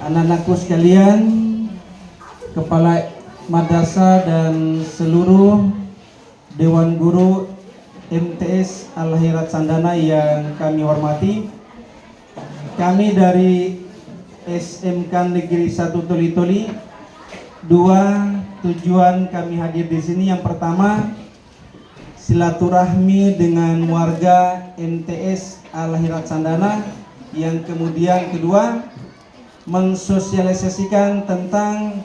anak-anakku sekalian, kepala madrasah dan seluruh Dewan Guru MTS Al-Khairat Sandana yang kami hormati. Kami dari SMK Negeri 1 Toli-Toli, dua tujuan kami hadir di sini. Yang pertama, silaturahmi dengan warga MTS Al-Khairat Sandana. Yang kemudian kedua, mensosialisasikan tentang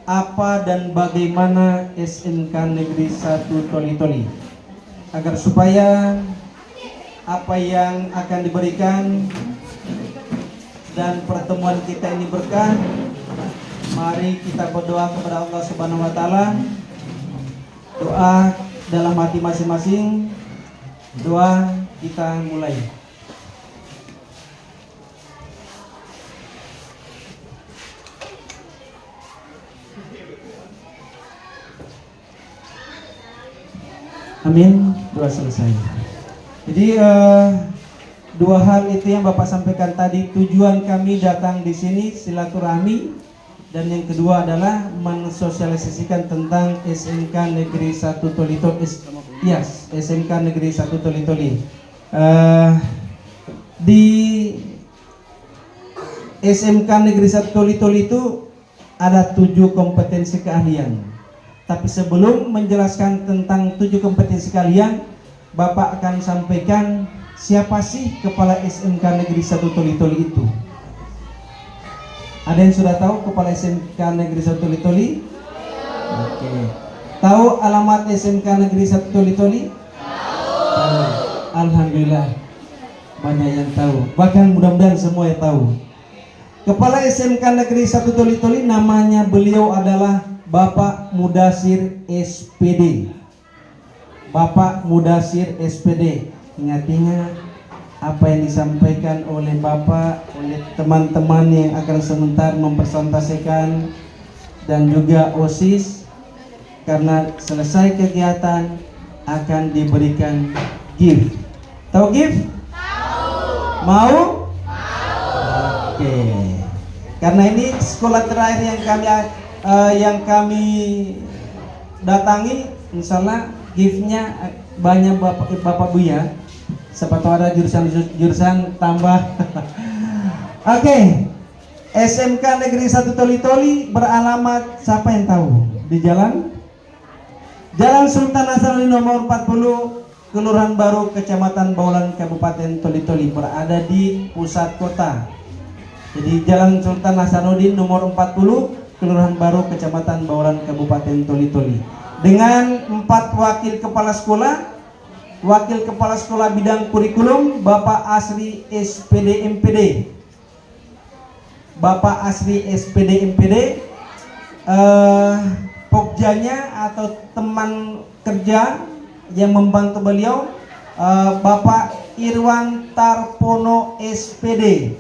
apa dan bagaimana SMK Negeri 1 Toli-Toli, agar supaya apa yang akan diberikan dan pertemuan kita ini berkah. Mari kita berdoa kepada Allah Subhanahu wa taala. Doa dalam hati masing-masing. Doa kita mulai. Amin. Doa selesai. Jadi dua hal itu yang Bapak sampaikan tadi. Tujuan kami datang di sini silaturahmi, dan yang kedua adalah mensosialisasikan tentang SMK Negeri 1 Toli-Toli. Yes, SMK Negeri 1 Toli-Toli. Di SMK Negeri 1 Toli-Toli itu ada 7 kompetensi keahlian. Tapi sebelum menjelaskan tentang 7 kompetensi keahlian, Bapak akan sampaikan siapa sih kepala SMK Negeri 1 Toli-Toli itu. Ada yang sudah tahu kepala SMK Negeri 1 Toli-Toli? Oke. Tahu alamat SMK Negeri 1 Toli-Toli? Tahu. Alhamdulillah, banyak yang tahu. Bahkan mudah-mudahan semua yang tahu. Kepala SMK Negeri 1 Toli-Toli namanya beliau adalah Bapak Mudasir SPD. Bapak Mudasir SPD. Ingat-ingat apa yang disampaikan oleh Bapak, oleh teman-teman yang akan sebentar mempresentasikan, dan juga OSIS. Karena selesai kegiatan akan diberikan gift. Tahu gift? Tahu. Mau? Mau. Oke. Karena ini sekolah terakhir yang kami datangi, insya Allah giftnya banyak Bapak Bu ya. Siapa tahu ada jurusan tambah. Oke. SMK Negeri 1 Toli-Toli beralamat, siapa yang tahu? Di Jalan Sultan Hasanuddin nomor 40, Kelurahan Baru, Kecamatan Baulan, Kabupaten Toli-Toli, berada di pusat kota. Jadi Jalan Sultan Hasanuddin nomor 40, Kelurahan Baru, Kecamatan Baulan, Kabupaten Toli-Toli. Dengan 4 wakil kepala sekolah. Wakil kepala sekolah bidang kurikulum Bapak Asri SPD MPD. Bapak Asri SPD MPD. Pokjanya atau teman kerja yang membantu beliau, Bapak Irwan Tarpono SPD.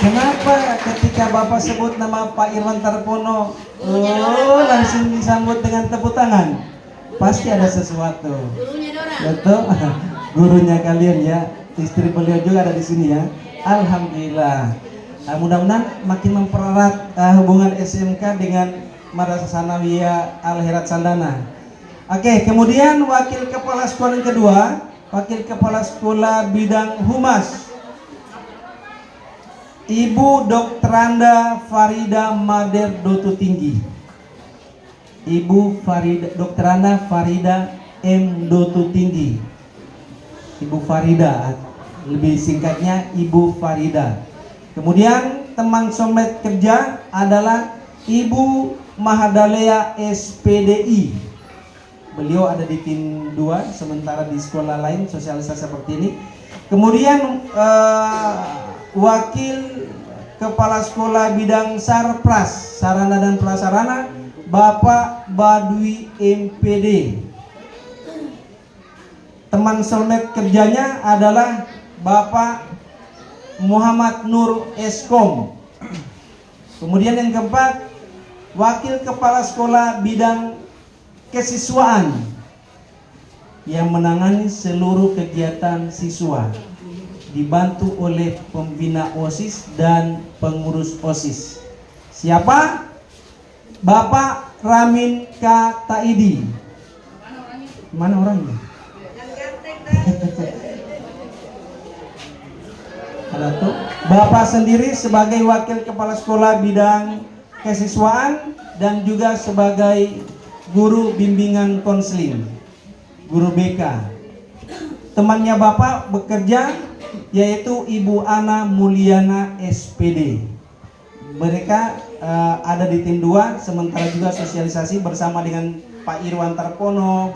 Kenapa ketika Bapak sebut nama Pak Irwan Tarpono, langsung disambut dengan tepuk tangan? Pasti ada sesuatu. Gurunya Dora. Betul. Gurunya kalian ya. Istri beliau juga ada di sini ya. Alhamdulillah. Mudah-mudahan makin mempererat hubungan SMK dengan Madrasah Sanawiyah Al-Khairat Sandana. Oke, kemudian wakil kepala sekolah yang kedua, wakil kepala sekolah bidang humas, Ibu Dokteranda Farida Mader Doto Tinggi. Ibu Dokteranda Farida M Doto Tinggi. Ibu Farida, lebih singkatnya Ibu Farida. Kemudian teman somet kerja adalah Ibu Mahadalea SPDI. Beliau ada di tim 2, sementara di sekolah lain sosialisasi seperti ini. Kemudian wakil kepala sekolah bidang Sarpras, sarana dan prasarana, Bapak Badui MPD. Teman somet kerjanya adalah Bapak Muhammad Nur Eskom. Kemudian yang keempat, wakil kepala sekolah bidang kesiswaan yang menangani seluruh kegiatan siswa. dibantu oleh pembina OSIS dan pengurus OSIS. Siapa? Bapak Ramin K. Taidi. Mana orangnya? Ada tuh. Bapak sendiri sebagai wakil kepala sekolah bidang kesiswaan dan juga sebagai guru bimbingan konseling, guru BK. Temannya Bapak bekerja yaitu Ibu Ana Mulyana SPD. Mereka ada di tim 2, sementara juga sosialisasi bersama dengan Pak Irwan Tarpono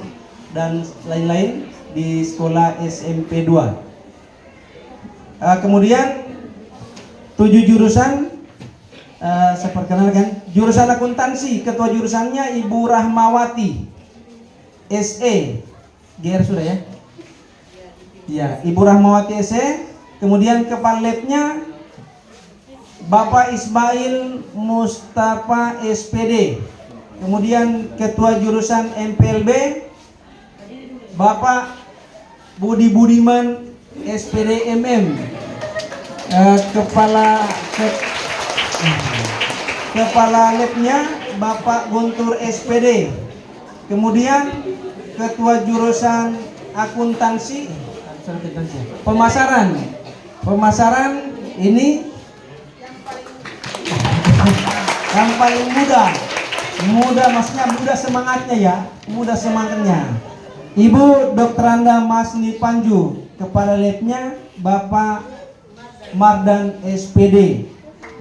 dan lain-lain di sekolah SMP 2. Kemudian 7 jurusan, saya perkenalkan. Jurusan akuntansi, ketua jurusannya Ibu Rahmawati SE. GR sudah ya? Ya, Ibu Rahmawati SE. Kemudian kepala labnya Bapak Ismail Mustafa SPD. Kemudian ketua jurusan MPLB Bapak Budi Budiman SPD MM. Kepala labnya Bapak Guntur SPD. Kemudian ketua jurusan akuntansi pemasaran ini yang paling muda maksudnya muda semangatnya ya, muda semangatnya. Ibu Dr. Anda Masni Panju. Kepala labnya Bapak Mardan SPD.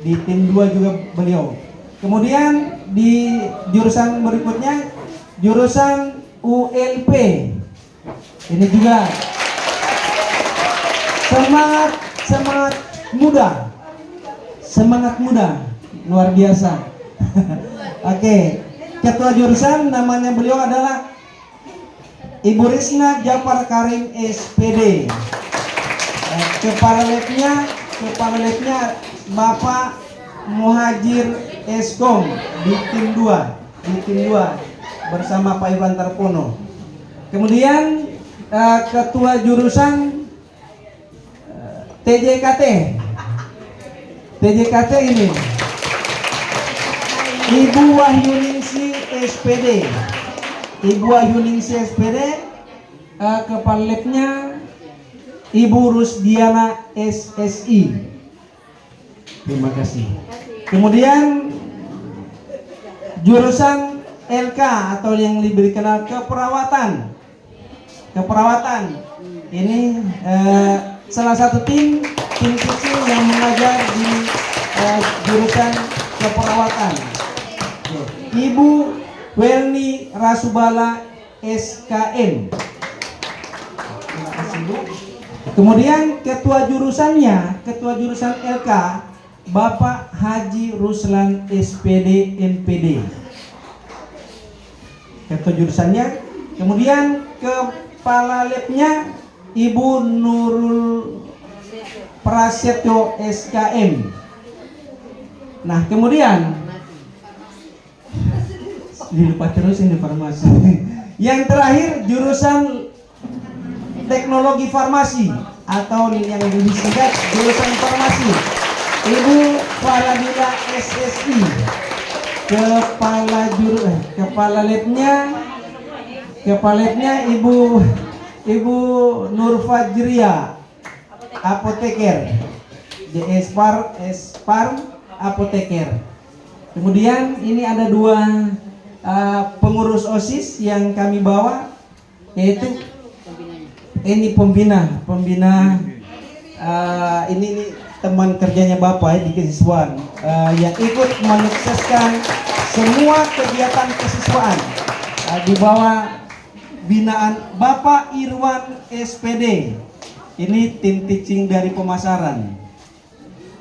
Di tim 2 juga beliau. Kemudian di jurusan berikutnya jurusan ULP. Ini juga semangat muda luar biasa. Oke, ketua jurusan namanya beliau adalah Ibu Risna Jafar Karim SPD. Kepala labnya Bapak Muhajir Eskom di tim 2 bersama Pak Iwan Tarpono. Kemudian ketua jurusan TJKT ini Ibu Wahyuningsi SPD. Ibu Wahyuningsi SPD. Kepala labnya Ibu Rusdiana SSI. Terima kasih. Kemudian jurusan LK atau yang lebih dikenal keperawatan. Ini salah satu tim kecil yang mengajar di jurusan keperawatan. Ibu Welni Rasubala SKM. Terima kasih Bu. Kemudian ketua jurusan LK Bapak Haji Ruslan SPD NPD. Ketua jurusannya. Kemudian kepala labnya Ibu Nurul Prasetyo SKM. Nah, kemudian lupa terus ini farmasi. Yang terakhir jurusan teknologi farmasi atau yang disingkat jurusan farmasi. Ibu Faradila SSI. Kepala labnya Ibu Nur Fajria apoteker. JS Farm apoteker. Kemudian ini ada 2 pengurus OSIS yang kami bawa, yaitu ini pembina ini teman kerjanya Bapak di kesiswaan yang ikut menyukseskan semua kegiatan kesiswaan di bawah binaan Bapak Irwan SPD. Ini tim teaching dari pemasaran.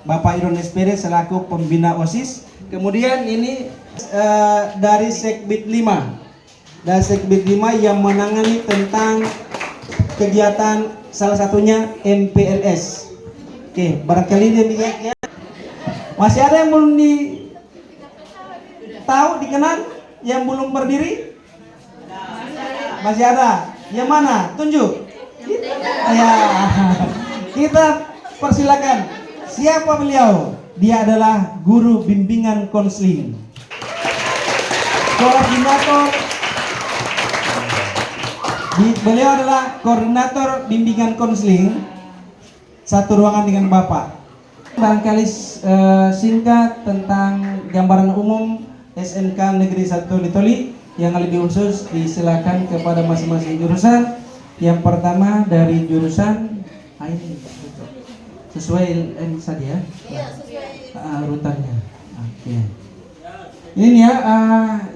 Bapak Irwan SPD selaku pembina OSIS. Kemudian ini dari Sekbid 5. Dari Sekbid 5 yang menangani tentang kegiatan salah satunya MPLS. Oke, barangkali demikian ya. Masih ada yang belum dikenal, yang belum berdiri? Masih ada. Yang mana? Tunjuk. Ya. Kita persilakan. Siapa beliau? Dia adalah guru bimbingan konseling, koordinator. Beliau adalah koordinator bimbingan konseling, satu ruangan dengan Bapak. Barangkali singkat tentang gambaran umum SMK Negeri 1 Toli-Toli, yang lebih khusus disilakan kepada masing-masing jurusan. Yang pertama dari jurusan ini sesuai ini saja ya. Iya, sesuai urutannya. Oke. Ini nih ya,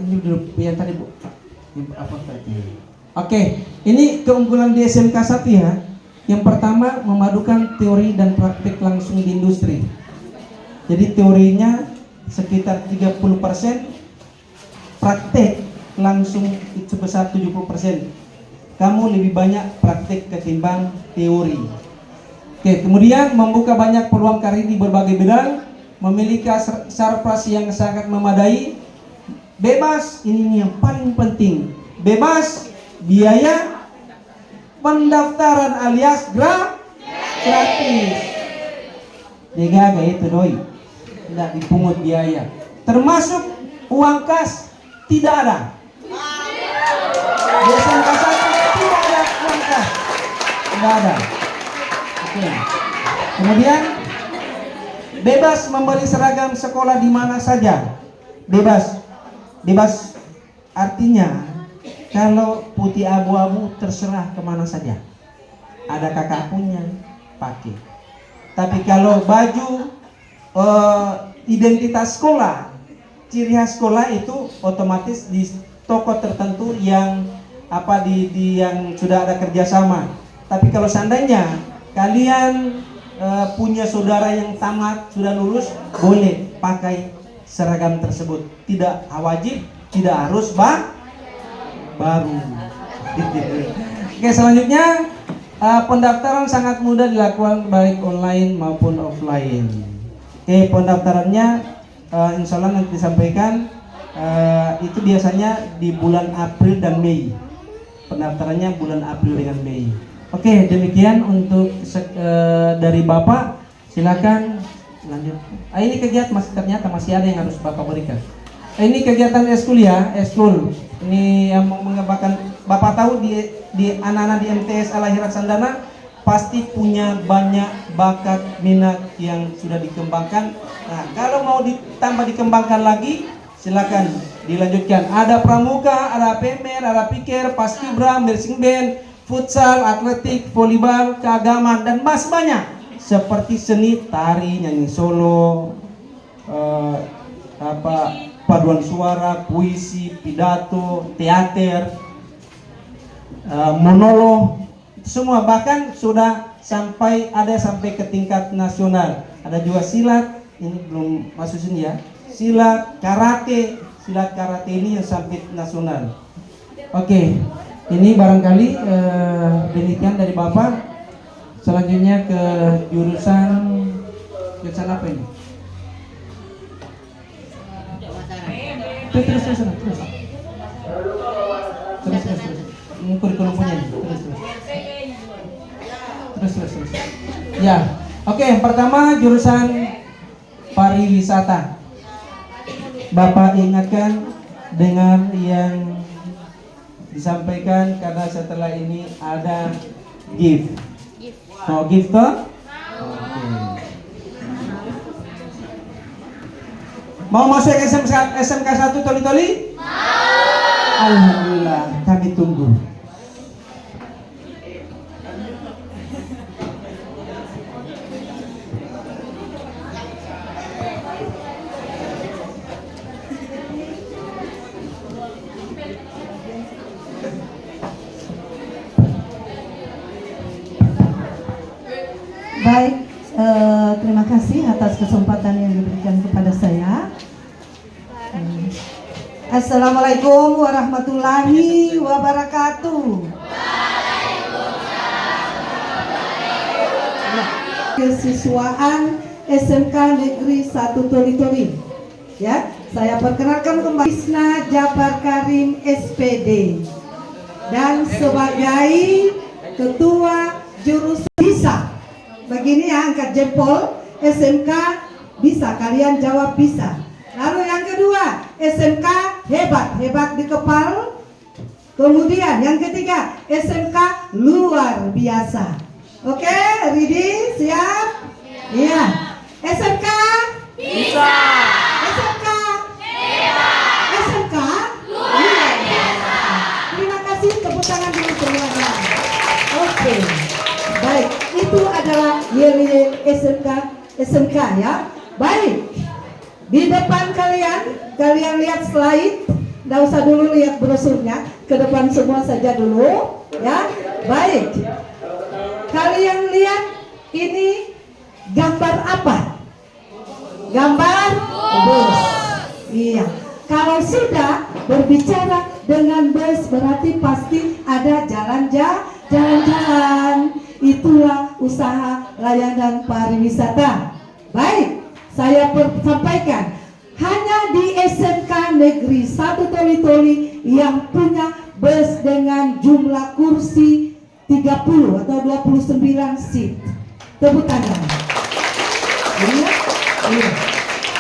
ini dulu yang tadi Bu. Apa tadi? Oke, ini keunggulan di SMK 1 ya. Yang pertama memadukan teori dan praktik langsung di industri. Jadi teorinya sekitar 30%, praktek langsung sebesar 70%. Kamu lebih banyak praktik ketimbang teori. Oke, kemudian membuka banyak peluang karir di berbagai bidang, memiliki sarpras yang sangat memadai, bebas, ini yang paling penting, bebas biaya pendaftaran alias gratis. Dega itu doi, tidak dipungut biaya, termasuk uang kas tidak ada. Di SMK 1 tidak ada uang kas, tidak ada. Oke. Kemudian bebas membeli seragam sekolah di mana saja, bebas. Bebas artinya kalau putih abu-abu terserah kemana saja. Ada kakak punya pakai. Tapi kalau baju identitas sekolah, ciri khas sekolah itu otomatis di toko tertentu yang yang sudah ada kerjasama. Tapi kalau seandainya kalian punya saudara yang tamat sudah lulus, boleh pakai seragam tersebut. Tidak wajib, tidak harus baru. Oke, selanjutnya pendaftaran sangat mudah dilakukan baik online maupun offline. Oke, pendaftarannya insya Allah nanti disampaikan, itu biasanya di bulan April dan Mei. Pendaftarannya bulan April dengan Mei. Oke, demikian untuk dari Bapak. Silakan lanjut. Ini kegiatan ternyata masih ada yang harus Bapak berikan. Ini kegiatan eskul ya, eskul. Ini yang mengembangkan. Bapak tahu di anak-anak di MTS Al-Akhirat Sandana pasti punya banyak bakat minat yang sudah dikembangkan. Nah, kalau mau ditambah dikembangkan lagi, silakan dilanjutkan. Ada pramuka, ada pemer, ada pikir, paskibra, marching band, futsal, atletik, volleyball, keagamaan, dan masih banyak seperti seni, tari, nyanyi solo, paduan suara, puisi, pidato, teater, monolog, semua, bahkan sudah sampai ke tingkat nasional. Ada juga silat, ini belum masuk sini ya. Silat karate ini yang sampai nasional. Oke, ini barangkali penelitian dari Bapak. Selanjutnya ke jurusan apa ini? Terus. Kurikulum punya nih. Terus. Ya, oke. Yang pertama jurusan pariwisata. Bapak ingatkan dengan yang disampaikan karena setelah ini ada gift. Mau gift toh? Mau masuk SMK 1 Toli-Toli? Alhamdulillah, kami tunggu. Baik, terima kasih atas kesempatan yang diberikan kepada saya. Assalamualaikum warahmatullahi wabarakatuh. Kesiswaan SMK Negeri 1 Toli-Toli. Ya, saya perkenalkan kembali Isna Jabar Karim SPD dan sebagai Ketua Jurusan BISA begini ya, angkat jempol. SMK bisa, kalian jawab bisa. Lalu yang kedua, SMK hebat, hebat di kepala. Kemudian yang ketiga, SMK luar biasa. Oke, ready? Siap? Iya. SMK Bisa. SMK hebat. SMK luar biasa. Terima kasih, tepuk tangan dulu semuanya. Oke. Baik, itu adalah yel-yel SMK ya. Baik. Di depan kalian lihat slide. Nggak usah dulu lihat brosurnya, ke depan semua saja dulu ya. Baik. Kalian lihat ini gambar apa? Gambar bus. Iya. Kalau sudah berbicara dengan bus berarti pasti ada jalan-jalan. Itulah usaha layanan pariwisata. Baik, saya sampaikan hanya di SMK Negeri 1 Toli-Toli yang punya bus dengan jumlah kursi 30 atau 29 seat. Tepuk tangan. Iya.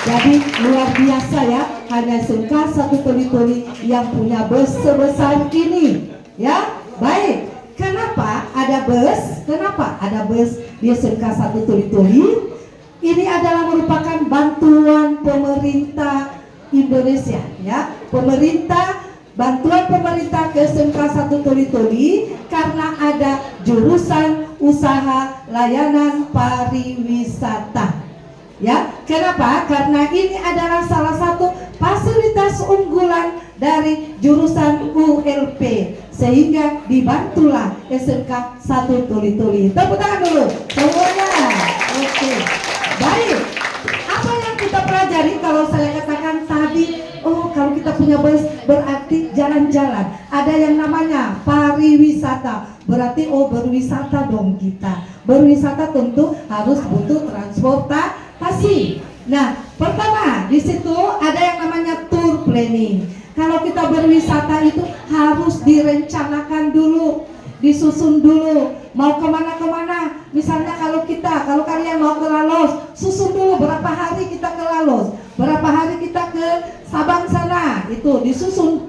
Jadi luar biasa ya, hanya SMK 1 Toli-Toli yang punya bus sebesar ini. Ya, baik. Kenapa ada bus? Kenapa ada bus di SMK 1 Toli-Toli? Ini adalah merupakan bantuan pemerintah Indonesia ya. Bantuan pemerintah ke SMK 1 Toli-Toli karena ada jurusan usaha layanan pariwisata. Ya, kenapa? Karena ini adalah salah satu fasilitas unggulan dari jurusan ULP, sehingga dibantulah SMK 1 Toli-Toli. Tepuk tangan dulu semuanya. Oke. Baik, apa yang kita pelajari kalau saya katakan tadi, oh kalau kita punya bus berarti jalan-jalan. Ada yang namanya pariwisata, berarti oh berwisata dong kita. Berwisata tentu harus butuh transportasi. Nah, pertama di situ ada yang namanya tour planning. Kalau kita berwisata itu harus direncanakan dulu, disusun dulu. Mau kemana-kemana, misalnya kalau kalian mau ke Lalos, susun dulu berapa hari kita ke Lalos, berapa hari kita ke Sabang sana, itu disusun.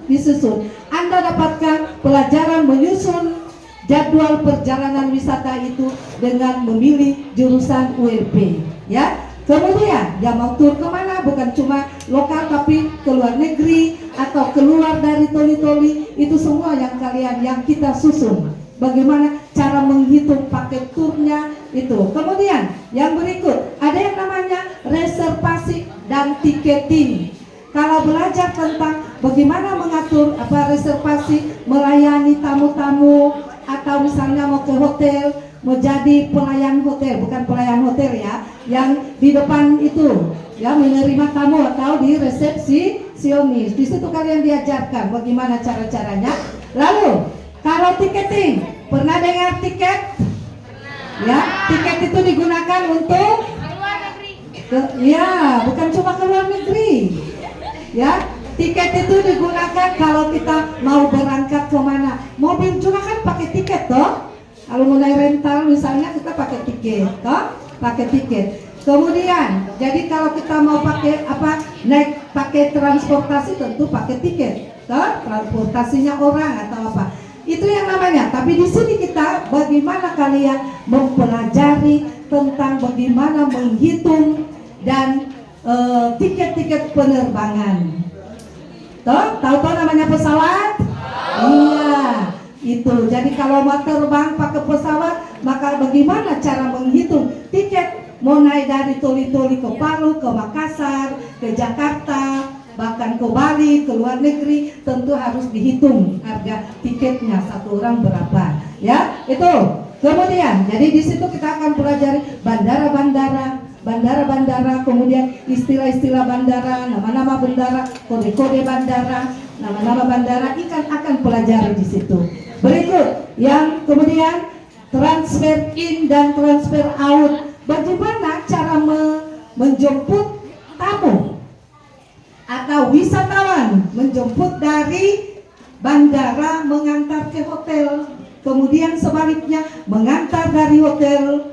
Anda dapatkan pelajaran menyusun jadwal perjalanan wisata itu dengan memilih jurusan ULP, ya. Kemudian, ya mau tur kemana, bukan cuma lokal tapi ke luar negeri atau keluar dari Toli-Toli, itu semua yang kita susun. Bagaimana cara menghitung paket turnya itu. Kemudian yang berikut ada yang namanya reservasi dan tiketing. Kalau belajar tentang bagaimana mengatur reservasi, melayani tamu-tamu, atau misalnya mau ke hotel, mau jadi pelayan hotel, bukan pelayan hotel ya, yang di depan itu ya menerima tamu atau di resepsionis. Di situ kalian diajarkan bagaimana cara-caranya. Lalu kalau tiketing, pernah dengar tiket? Ya, tiket itu digunakan untuk Luar negeri. ya, bukan cuma ke luar negeri. Ya, tiket itu digunakan kalau kita mau berangkat kemana. Mobil juga kan pakai tiket toh. Kalau mulai rental misalnya kita pakai tiket toh, pakai tiket. Kemudian, jadi kalau kita mau naik pakai transportasi tentu pakai tiket toh, transportasinya orang atau apa. Itu yang namanya. Tapi di sini kita bagaimana kalian mempelajari tentang bagaimana menghitung dan tiket-tiket penerbangan. Tahu namanya pesawat? Iya, itu. Jadi kalau mau terbang pakai pesawat, maka bagaimana cara menghitung tiket mau naik dari Toli-Toli ke Palu, ke Makassar, ke Jakarta, bahkan ke Bali, ke luar negeri, tentu harus dihitung harga tiketnya satu orang berapa, ya itu. Kemudian, jadi di situ kita akan pelajari bandara-bandara, kemudian istilah-istilah bandara, nama-nama bandara, kode-kode bandara, nama-nama bandara, akan pelajari di situ. Berikut, yang kemudian transfer in dan transfer out. Bagaimana cara menjemput tamu atau wisatawan, menjemput dari bandara mengantar ke hotel, kemudian sebaliknya mengantar dari hotel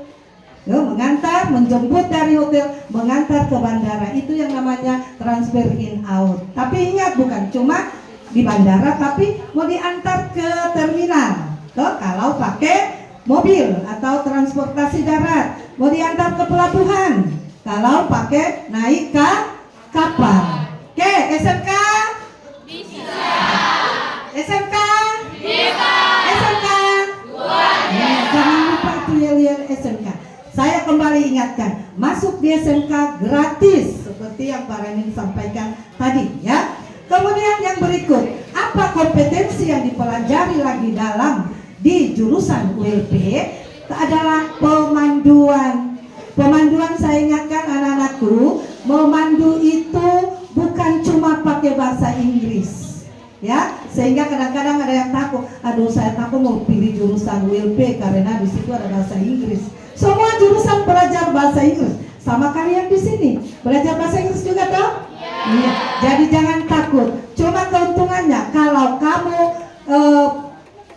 Ya, mengantar, menjemput dari hotel, mengantar ke bandara. Itu yang namanya transfer in out. Tapi ingat, bukan cuma di bandara, tapi mau diantar ke terminal. Tuh, kalau pakai mobil atau transportasi darat, mau diantar ke pelabuhan. Kalau pakai naik ke kapal. Oke, SMK? Bisa. SMK? Bisa. SMK? Jangan lupa itu yel-yel SMK. Saya kembali ingatkan, masuk di SMK gratis seperti yang Pak Renin sampaikan tadi ya. Kemudian yang berikut, apa kompetensi yang dipelajari lagi dalam di jurusan ULP adalah pemanduan. Pemanduan, saya ingatkan anak-anakku, memandu itu bukan cuma pakai bahasa Inggris. Ya, sehingga kadang-kadang ada yang takut, aduh saya takut mau pilih jurusan ULP karena di situ ada bahasa Inggris. Semua jurusan belajar bahasa Inggris, sama kalian di sini belajar bahasa Inggris juga toh? Iya. Jadi jangan takut. Cuma keuntungannya kalau kamu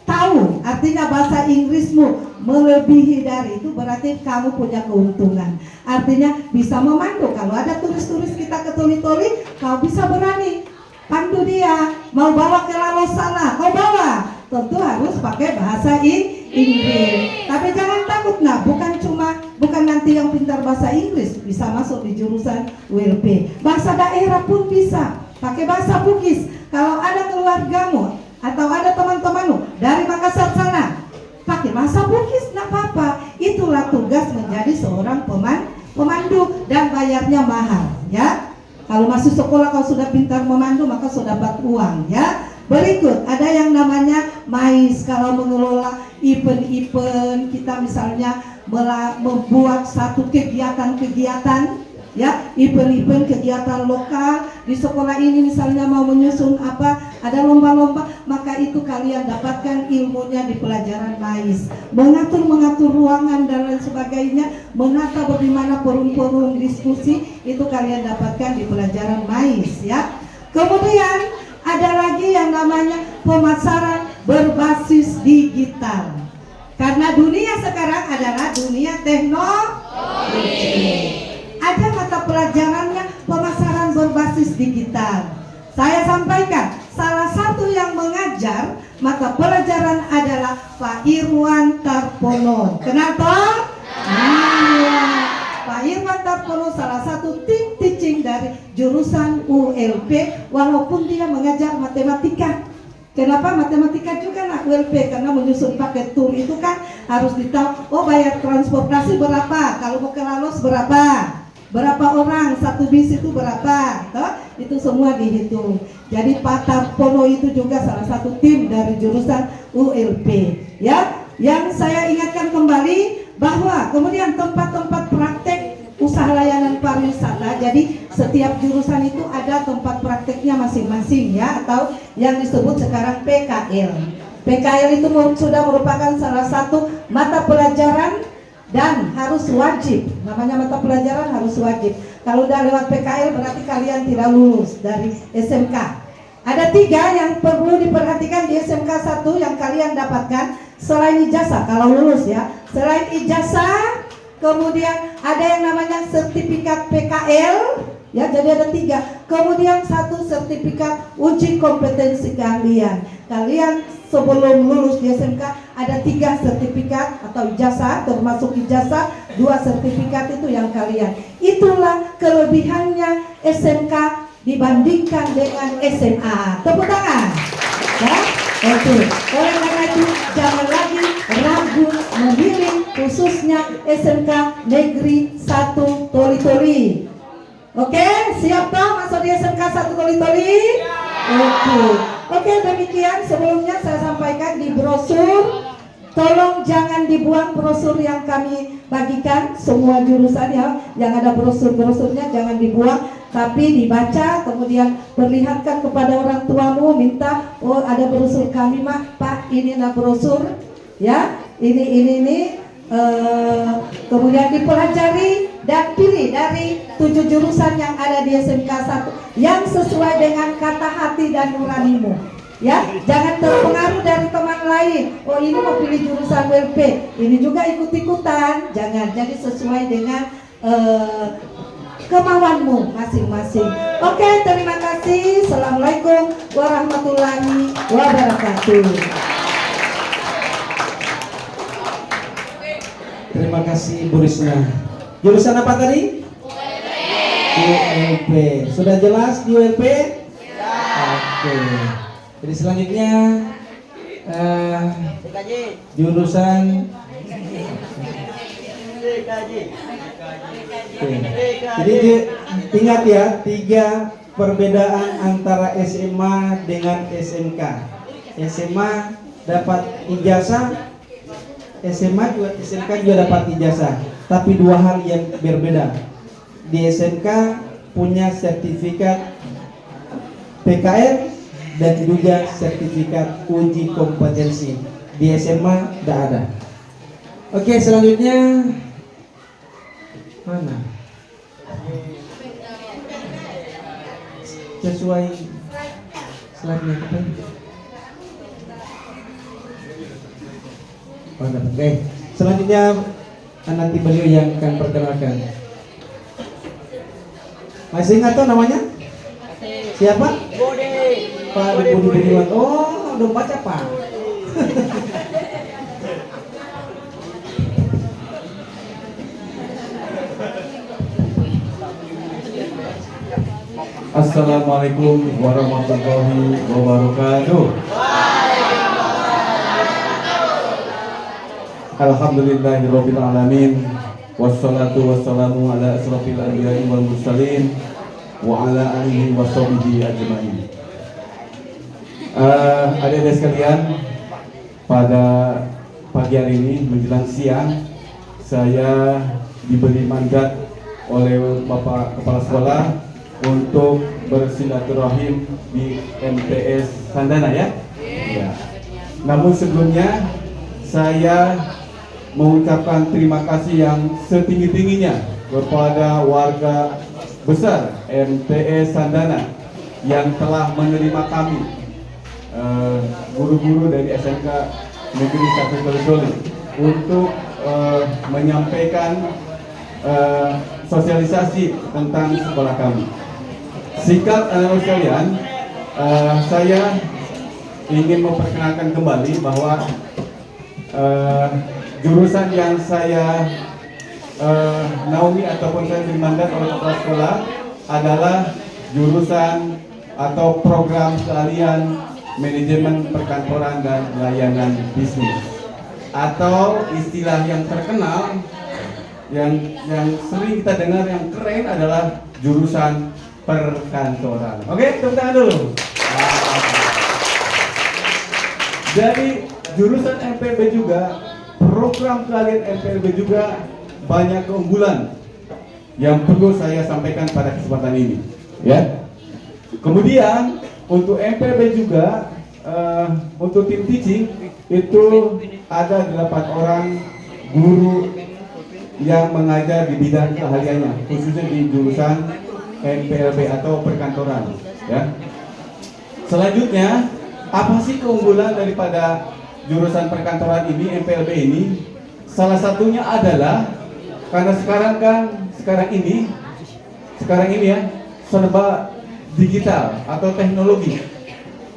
tahu artinya bahasa Inggrismu melebihi dari itu, berarti kamu punya keuntungan. Artinya bisa memandu. Kalau ada turis-turis kita ke Toli-Toli, kau bisa berani pandu dia, mau bawa ke Laos sana, kau bawa. Tentu harus pakai bahasa Inggris. Tapi jangan takut, nah bukan nanti yang pintar bahasa Inggris bisa masuk di jurusan ULP. Bahasa daerah pun bisa, pakai bahasa Bugis. Kalau ada keluargamu atau ada teman-temanmu dari Makassar sana, pakai bahasa Bugis, nggak apa-apa. Itulah tugas menjadi seorang pemandu dan bayarnya mahal, ya. Kalau masih sekolah kau sudah pintar memandu maka sudah dapat uang, ya. Berikut ada yang namanya MAIS. Kalau mengelola event-event, kita misalnya membuat satu kegiatan-kegiatan, ya, event-event kegiatan lokal di sekolah ini, misalnya mau menyusun apa, ada lomba-lomba, maka itu kalian dapatkan ilmunya di pelajaran MAIS. Mengatur ruangan dan lain sebagainya, menata bagaimana forum-forum diskusi, itu kalian dapatkan di pelajaran MAIS, ya. Kemudian ada lagi yang namanya pemasaran berbasis digital. Karena dunia sekarang adalah dunia teknologi. Ada mata pelajarannya pemasaran berbasis digital. Saya sampaikan, salah satu yang mengajar mata pelajaran adalah Pak Irwan Tarpono. Kenal toh? Pak Irwan Tarpono salah satu tim teaching dari jurusan ULP, walaupun dia mengajar matematika. Kenapa matematika juga nak ULP? Karena menyusun paket tour itu kan harus ditahu, oh bayar transportasi berapa, kalau mau ke Laos berapa orang, satu bis itu berapa, toh? Itu semua dihitung. Jadi Pak Tarpono itu juga salah satu tim dari jurusan ULP, ya. Yang saya ingatkan kembali bahwa kemudian tempat-tempat praktek usaha layanan pariwisata. Jadi setiap jurusan itu ada tempat prakteknya masing-masing, ya, atau yang disebut sekarang PKL. PKL itu sudah merupakan salah satu mata pelajaran dan harus wajib. Namanya mata pelajaran harus wajib. Kalau udah lewat PKL berarti kalian tidak lulus dari SMK. Ada 3 yang perlu diperhatikan di SMK 1 yang kalian dapatkan selain ijazah kalau lulus, ya. Selain ijazah, kemudian ada yang namanya sertifikat PKL, ya, jadi ada 3. Kemudian 1 sertifikat uji kompetensi keahlian. Kalian sebelum lulus di SMK ada 3 sertifikat atau ijazah, termasuk ijazah 2 sertifikat itu yang kalian. Itulah kelebihannya SMK dibandingkan dengan SMA. Tepuk tangan, ya. Oke. Oleh karena itu jangan lagi ragu memilih khususnya SMK Negeri 1 Toli-Toli. Oke, siap toh masuk di SMK 1 Toli-Toli? Oke, demikian sebelumnya saya sampaikan di brosur. Tolong jangan dibuang brosur yang kami bagikan, semua jurusan, ya, yang ada brosur-brosurnya jangan dibuang, tapi dibaca, kemudian perlihatkan kepada orang tuamu, minta, oh ada brosur kami mak, Pak, ini nah brosur, ya, ini, kemudian dipelajari dan pilih dari 7 jurusan yang ada di SMK 1 yang sesuai dengan kata hati dan nuranimu. Ya, jangan terpengaruh dari teman lain. Oh, ini mau pilih jurusan WP, ini juga ikut-ikutan. Jangan, jadi sesuai dengan kemauanmu masing-masing. Oke, terima kasih. Assalamualaikum warahmatullahi wabarakatuh. Terima kasih Bu Risna. Jurusan apa tadi? ULP. Sudah jelas di ULP? Oke. Jadi selanjutnya jurusan Oke. Jadi ingat ya, 3 perbedaan antara SMA dengan SMK. SMA dapat ijazah, SMA juga SMK juga dapat ijazah, tapi 2 hal yang berbeda. Di SMK punya sertifikat PKR dan juga sertifikat uji kompetensi. Di SMA tidak ada. Oke, selanjutnya mana? Sesuai slide-nya apa? Oke, selanjutnya nanti beliau yang akan perkenalkan. Masih ingat tuh namanya? Siapa? Pak Budi Budiman. Oh, udah baca Pak. Assalamualaikum warahmatullahi wabarakatuh. Alhamdulillahirabbil alamin. Wassalatu wassalamu ala asrofil anbiya'i wal mursalin wa ala alihi washabihi ajmain. Adik-adik sekalian, pada pagi hari ini menjelang siang saya diberi mandat oleh Bapak Kepala Sekolah untuk bersilaturahim di MTS Sandana ya. Ya. Namun sebelumnya saya mengucapkan terima kasih yang setinggi-tingginya kepada warga besar MTS Sandana yang telah menerima kami, guru-guru dari SMK Negeri 1 Toli untuk menyampaikan sosialisasi tentang sekolah kami. Singkat anak-anak sekalian, saya ingin memperkenalkan kembali bahwa jurusan yang saya naungi ataupun saya dimandat oleh kepala sekolah adalah jurusan atau program keahlian manajemen perkantoran dan layanan bisnis, atau istilah yang terkenal yang sering kita dengar yang keren adalah jurusan perkantoran. Oke, tepuk tangan dulu. Dari jurusan MPLB juga, program keahlian MPLB juga banyak keunggulan yang perlu saya sampaikan pada kesempatan ini, ya. Kemudian untuk MPLB juga, untuk tim teaching itu ada 8 orang guru yang mengajar di bidang keahliannya, khususnya di jurusan MPLB atau perkantoran, ya. Selanjutnya, apa sih keunggulan daripada jurusan perkantoran ini, MPLB ini? Salah satunya adalah karena sekarang ini ya serba digital atau teknologi.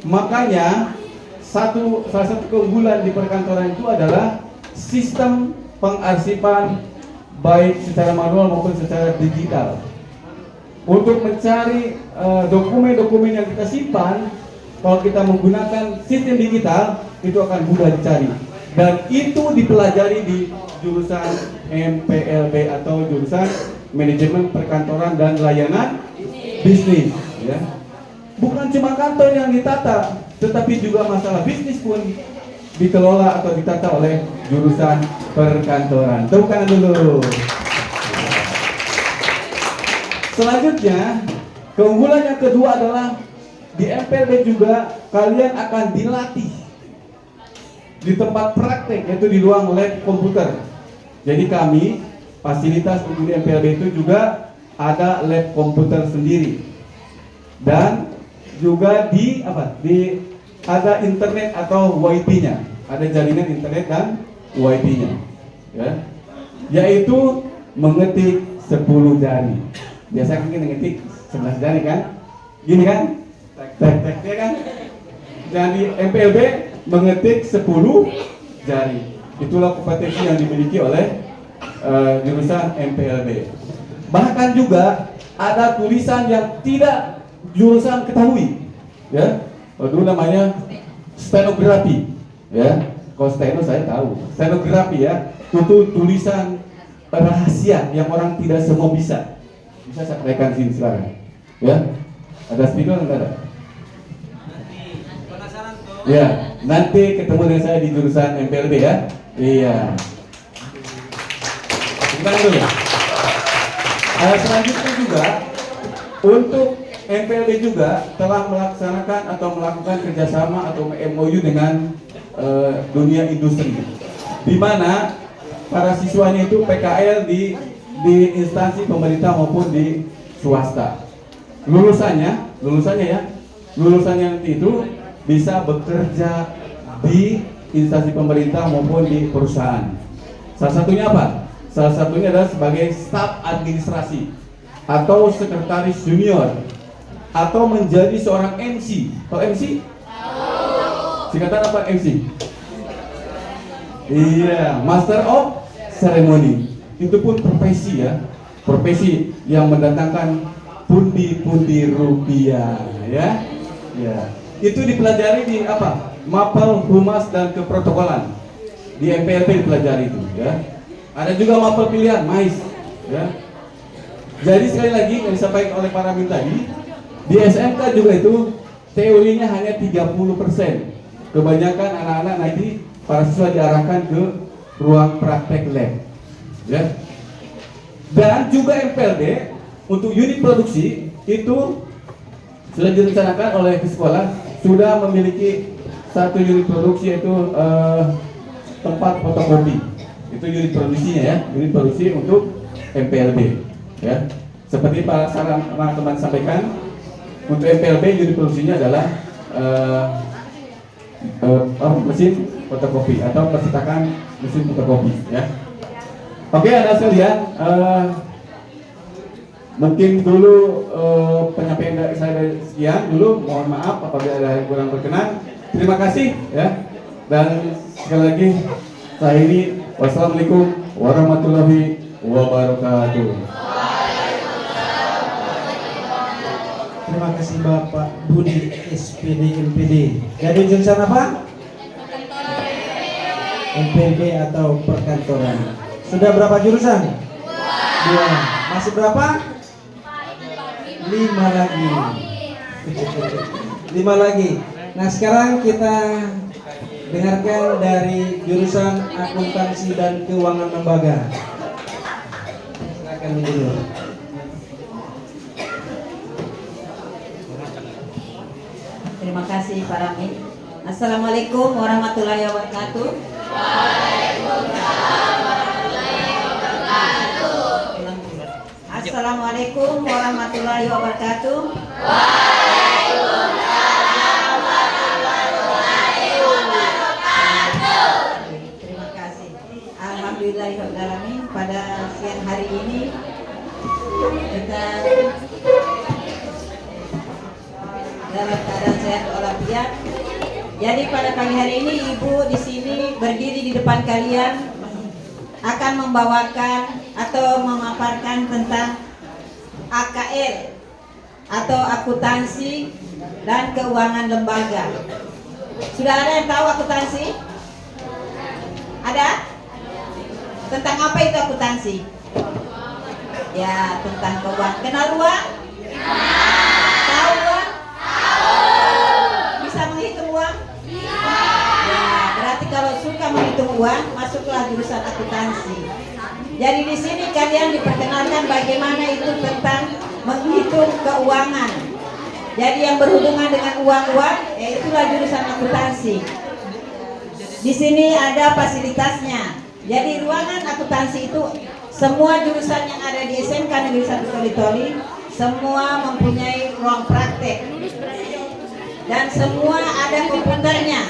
Makanya salah satu keunggulan di perkantoran itu adalah sistem pengarsipan baik secara manual maupun secara digital. Untuk mencari dokumen-dokumen yang kita simpan, kalau kita menggunakan sistem digital itu akan mudah dicari, dan itu dipelajari di jurusan MPLB atau jurusan manajemen perkantoran dan layanan bisnis, ya. Bukan cuma kantor yang ditata, tetapi juga masalah bisnis pun dikelola atau ditata oleh jurusan perkantoran. Tepuk tangan dulu. Selanjutnya, keunggulan yang kedua adalah di MPLB juga kalian akan dilatih di tempat praktek, yaitu di ruang lab komputer. Jadi kami fasilitas untuk di MPLB itu juga ada lab komputer sendiri, dan juga di ada internet atau WiFi-nya, ada jaringan internet dan WiFi-nya, ya, yaitu mengetik 10 jari. Biasa mungkin mengetik 11 jari kan, gini kan, tek ya kan. Dan di MPLB mengetik 10 jari. Itulah kompetensi yang dimiliki oleh jurusan MPLB. Bahkan juga ada tulisan yang tidak jurusan ketahui, ya. Dulu namanya stenografi, ya. Kalau steno saya tahu, stenografi ya, itu tulisan rahasia yang orang tidak semua bisa. Bisa saya sampaikan sini sekarang, ya. Ada spidol enggak ada? Ya, nanti ketemu dengan saya di jurusan MPLB ya. Iya. Gimana dulu? Selanjutnya juga untuk MPLB juga telah melaksanakan atau melakukan kerjasama atau MOU dengan dunia industri, di mana para siswanya itu PKL di instansi pemerintah maupun di swasta. Lulusannya nanti itu bisa bekerja di instansi pemerintah maupun di perusahaan. Salah satunya apa? Salah satunya adalah sebagai staf administrasi atau sekretaris junior atau menjadi seorang MC. Tahu MC? Singkatan apa MC? Iya, Master of Ceremony. Itu pun profesi ya, profesi yang mendatangkan pundi-pundi rupiah, ya. Ya. Itu dipelajari di apa? Mapel Humas dan Keprotokolan. Di MPLB dipelajari itu, ya. Ada juga mapel pilihan, MAIS, ya. Jadi sekali lagi yang disampaikan oleh para min tadi, di SMK juga itu teorinya hanya 30%. Kebanyakan anak-anak nanti para siswa diarahkan ke ruang praktek lab, ya. Dan juga MPLB untuk unit produksi itu sudah direncanakan oleh sekolah, sudah memiliki satu unit produksi yaitu tempat fotokopi. Itu unit produksinya ya, unit produksi untuk MPLB, ya. Seperti para teman sampaikan, untuk MPLB unit produksinya adalah mesin fotokopi atau percetakan mesin fotokopi, ya. Oke, anak sekalian, mungkin dulu penyampaian dari saya sekian dulu. Mohon maaf apabila ada yang kurang berkenan. Terima kasih, ya. Dan sekali lagi saya ini wassalamualaikum warahmatullahi wabarakatuh. Terima kasih Bapak Budi SPD MPD. Jadi jurusan apa? MPB atau perkantoran. Sudah berapa jurusan? 2. Masih berapa? 5 lagi. 5 lagi. Nah, sekarang kita dengarkan dari jurusan akuntansi dan keuangan lembaga. Silakan dulu. Terima kasih Pak Rami. Assalamualaikum warahmatullahi wabarakatuh. Assalamualaikum warahmatullahi wabarakatuh. Terima kasih. Alhamdulillahirrahmanirrahim. Pada siang hari ini kita dalam keadaan sehat walafiat. Jadi pada pagi hari ini Ibu di sini berdiri di depan kalian akan membawakan atau memaparkan tentang AKL atau akuntansi dan keuangan lembaga. Sudah ada yang tahu akuntansi? Ada? Tentang apa itu akuntansi? Ya, tentang keuangan. Kenal uang? Tahu uang? Bisa menghitung uang? Ya, berarti kalau suka menghitung uang, masuklah jurusan akuntansi. Jadi di sini kalian diperkenalkan bagaimana itu tentang menghitung keuangan. Jadi yang berhubungan dengan uang-uang, itulah jurusan akuntansi. Di sini ada fasilitasnya. Jadi ruangan akuntansi itu semua jurusan yang ada di SMK Negeri 1 Toli-Toli semua mempunyai ruang praktek. dan semua ada komputernya.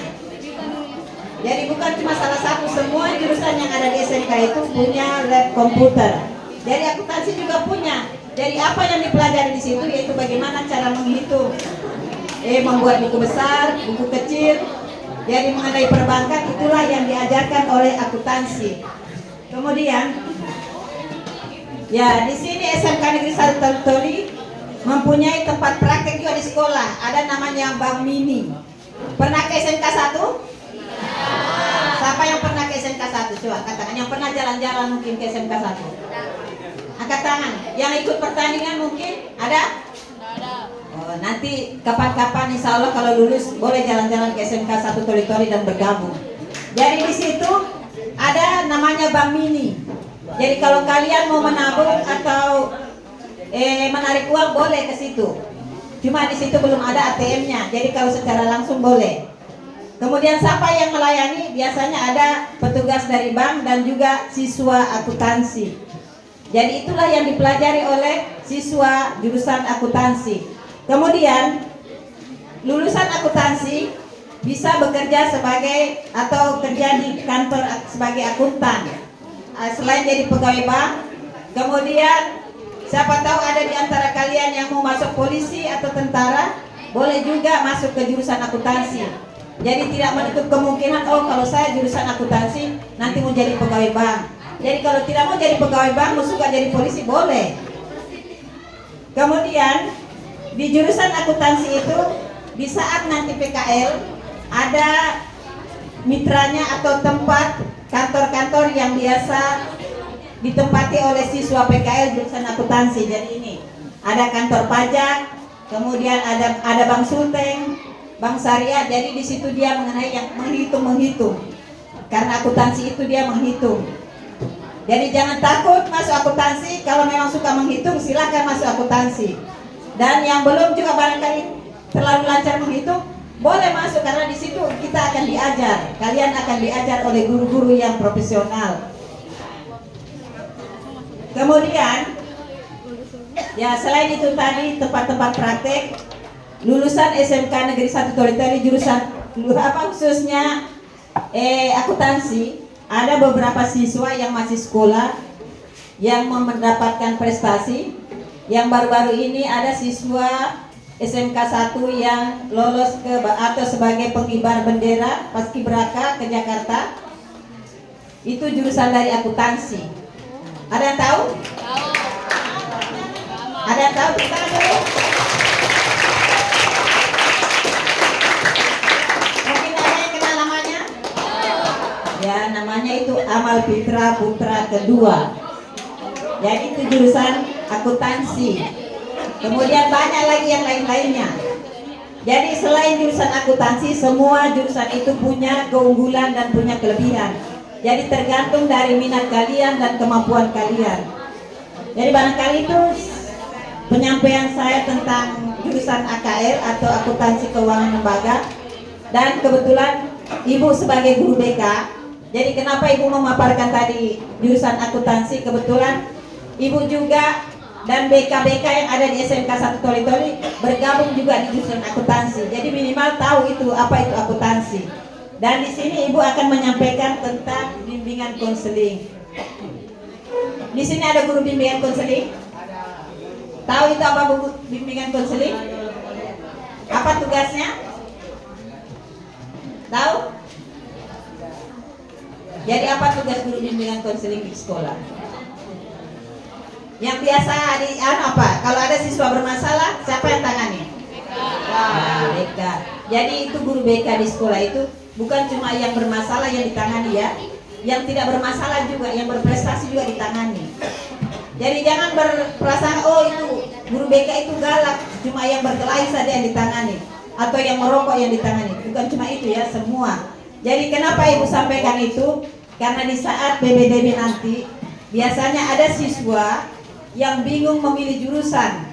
Jadi bukan cuma salah satu, semua jurusan yang ada di SMK itu punya lab komputer. Jadi akuntansi juga punya. Jadi apa yang dipelajari di situ yaitu bagaimana cara menghitung, membuat buku besar, buku kecil. Jadi mengenai perbankan itulah yang diajarkan oleh akuntansi. Kemudian, ya di sini SMK Negeri 1 Toli mempunyai tempat praktek juga di sekolah. Ada namanya Bank Mini. Pernah ke SMK 1? Siapa yang pernah ke SMK 1? Coba angkat tangan. Yang pernah jalan-jalan mungkin ke SMK 1? Angkat tangan. Yang ikut pertandingan mungkin ada? Oh, nanti kapan-kapan insya Allah kalau lulus boleh jalan-jalan ke SMK 1 Toli-Toli dan bergabung. Jadi di situ ada namanya Bank Mini. Jadi kalau kalian mau menabung atau menarik uang boleh ke situ. Cuma di situ belum ada ATM-nya. Jadi kalau secara langsung boleh. Kemudian siapa yang melayani? Biasanya ada petugas dari bank dan juga siswa akuntansi. Jadi itulah yang dipelajari oleh siswa jurusan akuntansi. Kemudian lulusan akuntansi bisa bekerja sebagai atau kerja di kantor sebagai akuntan. Selain jadi pegawai bank, kemudian siapa tahu ada di antara kalian yang mau masuk polisi atau tentara, boleh juga masuk ke jurusan akuntansi. Jadi tidak menutup kemungkinan, oh kalau saya jurusan akuntansi nanti mau jadi pegawai bank. Jadi kalau tidak mau jadi pegawai bank, mau suka jadi polisi, boleh. Kemudian di jurusan akuntansi itu di saat nanti PKL ada mitranya atau tempat kantor-kantor yang biasa ditempati oleh siswa PKL jurusan akuntansi. Jadi ini ada kantor pajak, kemudian ada bank sulteng, bank syariah. Jadi di situ dia mengenai yang menghitung. Karena akuntansi itu dia menghitung. Jadi jangan takut masuk akuntansi. Kalau memang suka menghitung, silakan masuk akuntansi. Dan yang belum juga barangkali terlalu lancar menghitung, boleh masuk karena di situ kita akan diajar. Kalian akan diajar oleh guru-guru yang profesional. Kemudian, ya selain itu tadi tempat-tempat praktek, lulusan SMK Negeri 1 Toli-Toli jurusan khususnya akuntansi, ada beberapa siswa yang masih sekolah yang mendapatkan prestasi. Yang baru-baru ini ada siswa SMK 1 yang lolos atau sebagai pengibar bendera Paskibraka ke Jakarta. Itu jurusan dari akuntansi. Ada yang tahu? Ada yang tahu? Kita dulu. Mungkin ada yang kenal namanya? Ya, namanya itu Amal Fitra Putra kedua. Jadi itu jurusan akuntansi. Kemudian banyak lagi yang lain-lainnya. Jadi selain jurusan akuntansi, semua jurusan itu punya keunggulan dan punya kelebihan. Jadi tergantung dari minat kalian dan kemampuan kalian. Jadi barangkali itu penyampaian saya tentang jurusan AKL atau akuntansi keuangan lembaga. Dan kebetulan Ibu sebagai guru BK. Jadi kenapa Ibu memaparkan tadi jurusan akuntansi? Kebetulan Ibu juga dan BK-BK yang ada di SMK 1 Toli-Toli bergabung juga di jurusan akuntansi. Jadi minimal tahu itu apa itu akuntansi. Dan di sini Ibu akan menyampaikan tentang bimbingan konseling. Di sini ada guru bimbingan konseling. Tahu itu apa bimbingan konseling? Apa tugasnya? Tahu? Jadi apa tugas guru bimbingan konseling di sekolah? Yang biasa apa? Kalau ada siswa bermasalah, siapa yang tangani? BK. Jadi itu guru BK di sekolah itu bukan cuma yang bermasalah yang ditangani ya, yang tidak bermasalah juga, yang berprestasi juga ditangani. Jadi jangan berprasangka oh itu guru BK itu galak, cuma yang berkelahi saja yang ditangani atau yang merokok yang ditangani. Bukan cuma itu ya, semua. Jadi kenapa Ibu sampaikan itu? Karena di saat BBDB nanti biasanya ada siswa yang bingung memilih jurusan.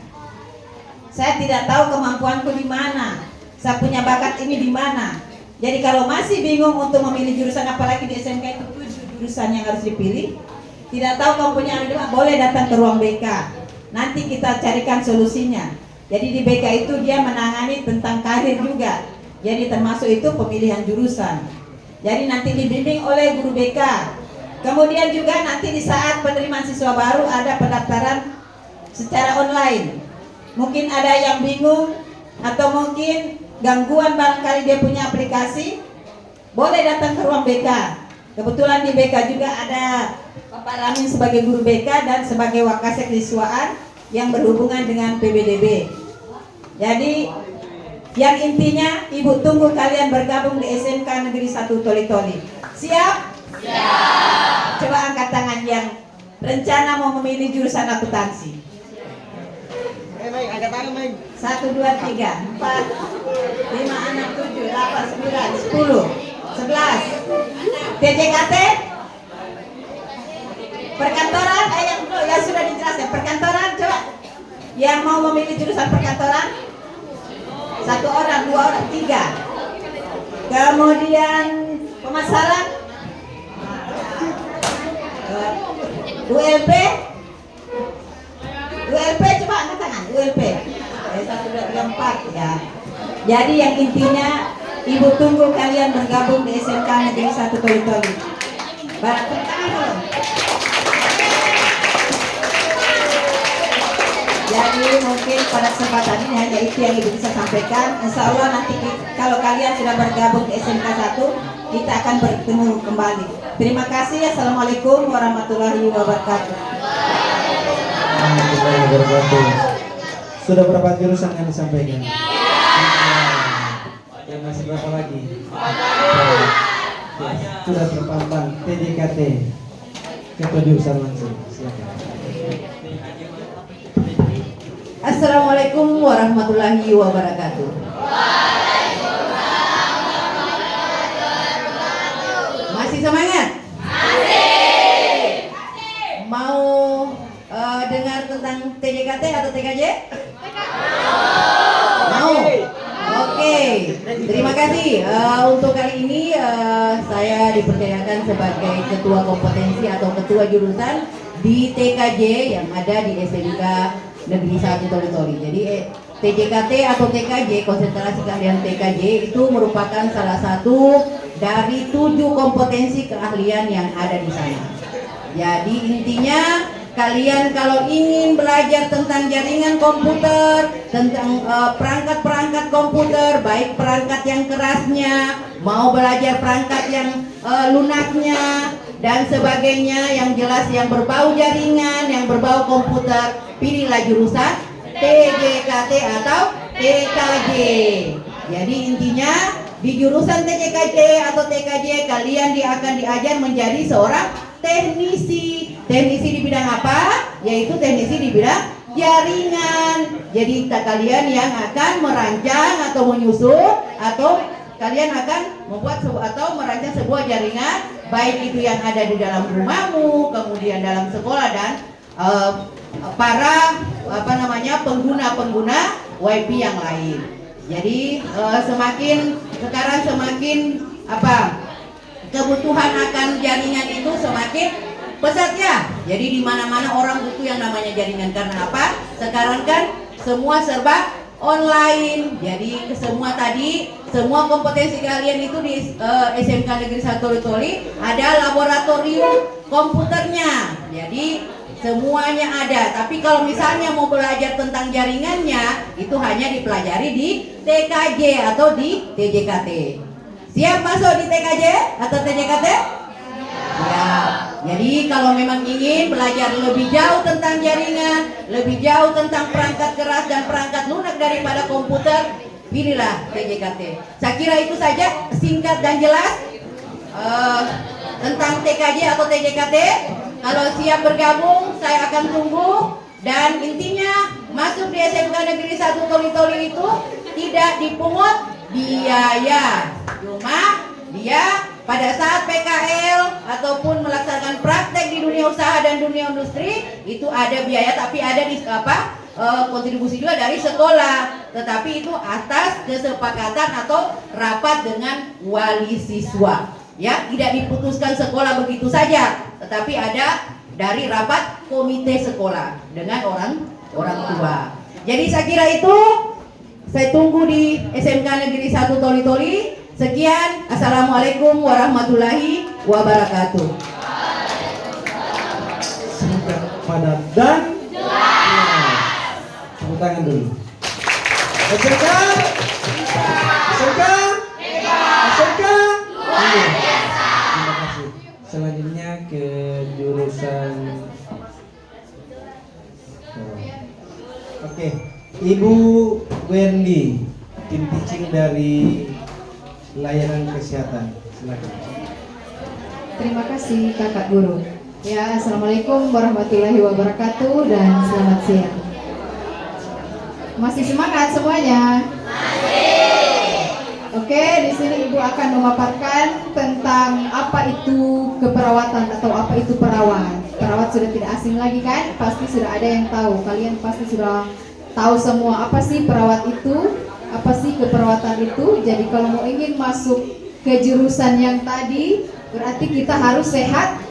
Saya tidak tahu kemampuanku di mana, saya punya bakat ini di mana. Jadi kalau masih bingung untuk memilih jurusan, apalagi di SMK itu 7 jurusan yang harus dipilih, tidak tahu kamu punya anu, boleh datang ke ruang BK. Nanti kita carikan solusinya. Jadi di BK itu dia menangani tentang karir juga. Jadi termasuk itu pemilihan jurusan. Jadi nanti dibimbing oleh guru BK. Kemudian juga nanti di saat penerimaan siswa baru ada pendaftaran secara online. Mungkin ada yang bingung atau mungkin gangguan barangkali dia punya aplikasi, boleh datang ke ruang BK. Kebetulan di BK juga ada Bapak Ramin sebagai guru BK dan sebagai Wakasek Siswaan yang berhubungan dengan PBDB. Jadi yang intinya Ibu tunggu kalian bergabung di SMK Negeri 1 Toli-Toli. Siap? Siap. Coba angkat tangan yang rencana mau memilih jurusan akuntansi. 1, 2, 3, 4, 5, 6, 7, 8, 9, 10, 11. TJKT? Perkantoran? Yang sudah dijelaskan. Perkantoran coba. Yang mau memilih jurusan perkantoran? 1 orang, 2 orang, 3. Kemudian pemasaran? ULP? ULP coba angkat tangan. ULP. 1, 2, 3, 4 ya. Jadi yang intinya Ibu tunggu kalian bergabung di SMK Negeri 1 Toli-Toli. Tepuk tangan dulu. Jadi mungkin pada kesempatan ini hanya itu yang Ibu bisa sampaikan. Insya Allah nanti kalau kalian sudah bergabung di SMK 1, kita akan bertemu kembali. Terima kasih. Assalamualaikum warahmatullahi wabarakatuh. Warahmatullahi wabarakatuh. Sudah berapa jurusan yang disampaikan? Yang masih berapa lagi? Sudah terpampang TJKT. Ketua jurusan langsung. Silakan. Assalamualaikum warahmatullahi wabarakatuh. Masih semangat? Masih. Mau dengar tentang TJKT atau TKJ? Mau? Oke. Terima kasih. Untuk kali ini saya dipercayakan sebagai ketua kompetensi atau ketua jurusan di TKJ yang ada di SMK Negeri 1 Toli-Toli. Jadi TJKT atau TKJ, konsentrasi keahlian TKJ itu merupakan salah satu dari 7 kompetensi keahlian yang ada di sana. Jadi intinya kalian kalau ingin belajar tentang jaringan komputer, tentang perangkat-perangkat komputer, baik perangkat yang kerasnya, mau belajar perangkat yang lunaknya dan sebagainya, yang jelas yang berbau jaringan, yang berbau komputer, pilihlah jurusan TJKT atau TKJ. Jadi intinya di jurusan TJKT atau TKJ kalian akan diajar menjadi seorang teknisi. Teknisi di bidang apa? Yaitu teknisi di bidang jaringan. Jadi kalian yang akan merancang atau menyusun atau kalian akan membuat atau merancang sebuah jaringan, baik itu yang ada di dalam rumahmu, kemudian dalam sekolah dan para pengguna-pengguna WiFi yang lain. Jadi semakin kebutuhan akan jaringan itu semakin pesat ya. Jadi di mana-mana orang butuh yang namanya jaringan. Karena apa? Sekarang kan semua serba online. Jadi semua kompetensi kalian itu di SMK Negeri 1 Toli-Toli ada laboratorium komputernya. Jadi semuanya ada. Tapi kalau misalnya mau belajar tentang jaringannya, itu hanya dipelajari di TKJ atau di TJKT. Siap masuk di TKJ atau TJKT? Ya. Jadi kalau memang ingin belajar lebih jauh tentang jaringan, lebih jauh tentang perangkat keras dan perangkat lunak daripada komputer, pilihlah TJKT. Saya kira itu saja singkat dan jelas tentang TKJ atau TJKT. Kalau siap bergabung, saya akan tunggu. Dan intinya masuk di SMK Negeri 1 Toli-Toli itu tidak dipungut biaya. Cuma dia pada saat PKL ataupun melaksanakan praktek di dunia usaha dan dunia industri itu ada biaya, tapi ada di kontribusi juga dari sekolah. Tetapi itu atas kesepakatan atau rapat dengan wali siswa. Ya, tidak diputuskan sekolah begitu saja, tetapi ada dari rapat komite sekolah dengan orang tua. Jadi saya kira itu, saya tunggu di SMK Negeri 1 Toli-Toli. Sekian, Assalamualaikum warahmatullahi wabarakatuh. Singkat, padat, dan jelas. Tepuk tangan dulu. SMK, SMK, SMK. Terima kasih. Selanjutnya ke jurusan. Oke, Ibu Wendy, tim teaching dari layanan kesehatan. Silakan. Terima kasih kakak guru. Ya, assalamualaikum warahmatullahi wabarakatuh dan selamat siang. Masih semangat semuanya? Oke, di sini ibu akan memaparkan tentang apa itu keperawatan atau apa itu perawat. Perawat sudah tidak asing lagi kan? Pasti sudah ada yang tahu. Kalian pasti sudah tahu semua apa sih perawat itu, apa sih keperawatan itu. Jadi kalau mau ingin masuk ke jurusan yang tadi, berarti kita harus sehat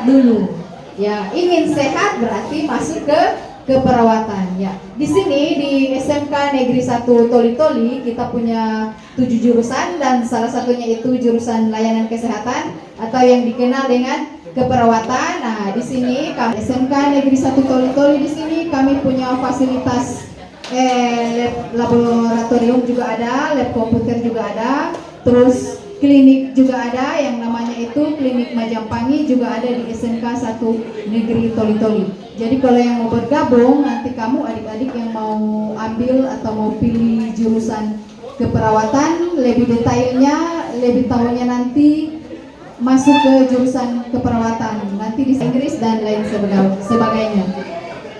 dulu. Ya, ingin sehat berarti masuk ke keperawatan. Ya, di sini di SMK Negeri 1 Toli-Toli kita punya 7 jurusan dan salah satunya itu jurusan layanan kesehatan atau yang dikenal dengan keperawatan. Nah, di sini kami SMK Negeri 1 Toli-Toli di sini kami punya fasilitas lab laboratorium juga ada, lab komputer juga ada, terus klinik juga ada yang namanya itu klinik Majapahit juga ada di SMK 1 Negeri Toli-Toli. Jadi kalau yang mau bergabung nanti kamu adik-adik yang mau ambil atau mau pilih jurusan keperawatan lebih detailnya, lebih tahunya nanti masuk ke jurusan keperawatan nanti di Inggris dan lain sebagainya.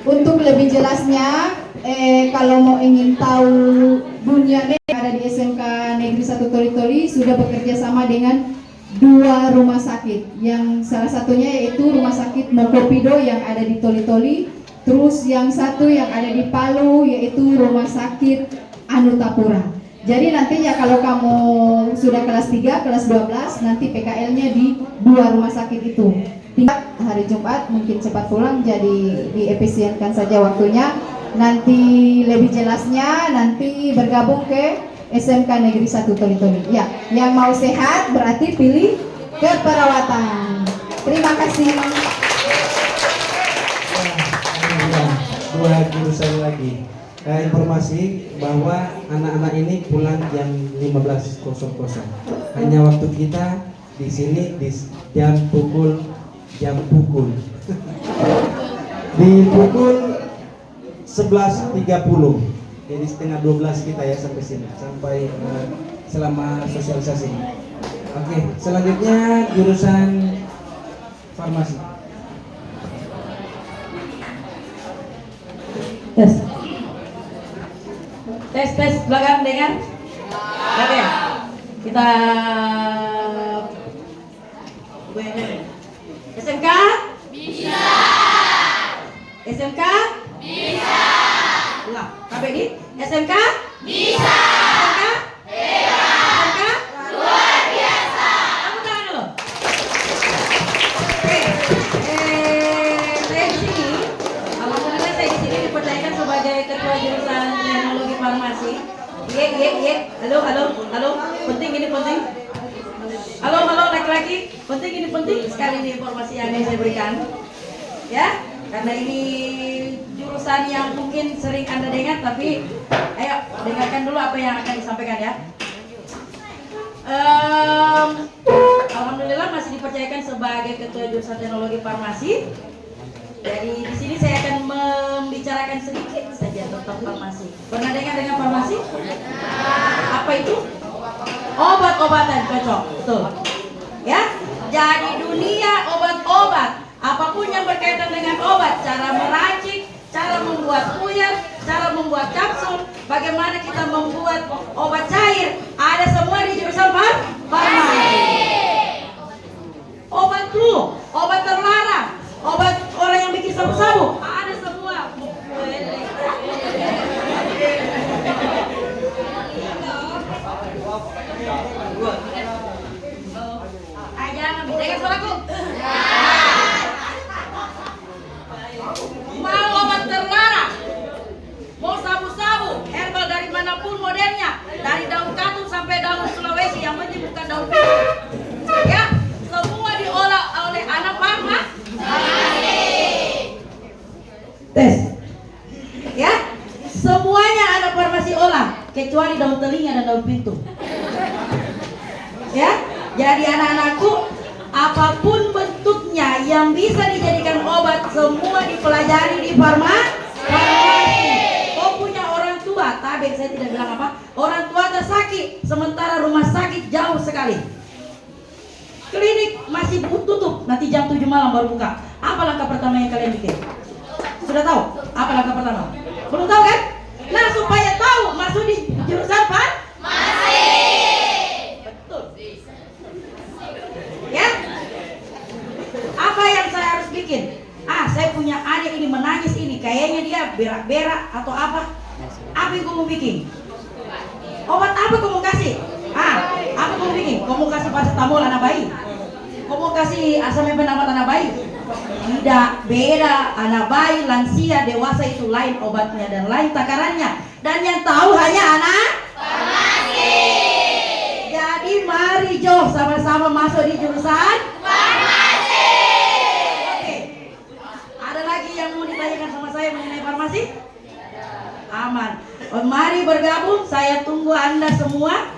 Untuk lebih jelasnya, kalau mau ingin tahu dunia yang ada di SMK Negeri 1 Toli-Toli sudah bekerja sama dengan 2 rumah sakit. Yang salah satunya yaitu Rumah Sakit Mokopido yang ada di Toli-Toli. Terus yang satu yang ada di Palu yaitu Rumah Sakit Anutapura. Jadi nantinya kalau kamu sudah kelas 3, kelas 12, nanti PKL-nya di 2 rumah sakit itu. Tinggal hari Jumat mungkin cepat pulang, jadi diefisienkan saja waktunya. Nanti lebih jelasnya nanti bergabung ke SMK Negeri 1 Toli-Toli. Ya, yang mau sehat berarti pilih keperawatan. Terima kasih. Dua jurusan lagi. Informasi bahwa anak-anak ini pulang jam 15.00. Hanya waktu kita di sini di jam pukul. Di pukul 11.30. Jadi setengah 12 kita ya sampai sini, sampai selama sosialisasi. Oke, selanjutnya jurusan farmasi. Tes belakang dengar? Ada ya? Kita SMK? Bisa. SMK? Bisa. Ulang, sampai di SMK? Bisa. SMK? Bisa. SMK? Luar biasa. Tepuk tangan dulu. Oke, saya di sini. Alhamdulillah saya di sini dipercayakan sebagai ketua jurusan teknologi farmasi. Iya. Halo. Penting ini penting. Halo laki-laki. Penting ini penting sekali ini informasi yang saya berikan. Ya, karena ini jurusan yang mungkin sering Anda dengar, tapi ayo dengarkan dulu apa yang akan disampaikan ya. Alhamdulillah masih dipercayakan sebagai ketua jurusan teknologi farmasi. Jadi di sini saya akan membicarakan sedikit saja tentang farmasi. Pernah dengar dengan farmasi? Apa itu? Obat-obatan, cocok, betul. Ya, jadi dunia obat-obat, apapun yang berkaitan dengan obat, cara meracik, cara membuat puyat, cara membuat kapsul, bagaimana kita membuat obat cair, ada semua di jurusan farmasi. Obat flu, obat terlarang, obat orang yang bikin sabu-sabu, ada semua. Jangan dengar suaraku. Mau obat terlarang, mau Tes. Ya, semuanya ada farmasi olah kecuali daun telinga dan daun pintu. Ya, jadi anak-anakku, apapun bentuknya yang bisa dijadikan obat semua dipelajari di farmasi. Kau punya orang tua, tapi saya tidak bilang apa. Orang tua tersakit, sementara rumah sakit jauh sekali. Klinik masih tutup, nanti jam 7 malam baru buka. Apa langkah pertama yang kalian bikin? Sudah tahu? Apa langkah pertama? Belum tahu kan? Nah, supaya tahu masuk di jurusan farmasi. Betul. Ya? Apa yang saya harus bikin? Saya punya adik ini menangis ini, kayaknya dia berak-berak atau apa? Apa yang kamu bikin? Obat apa kamu kasih? Apa kamu bikin? Kamu kasih paracetamol anak bayi? Kamu kasih asam penambah anak bayi? Tidak, beda. Anak bayi, lansia, dewasa itu lain obatnya dan lain takarannya. Dan yang tahu hanya anak farmasi. Jadi mari Jo sama-sama masuk di jurusan farmasi. Oke. Ada lagi yang mau ditanyakan sama saya mengenai farmasi? Aman. Mari bergabung, saya tunggu Anda semua.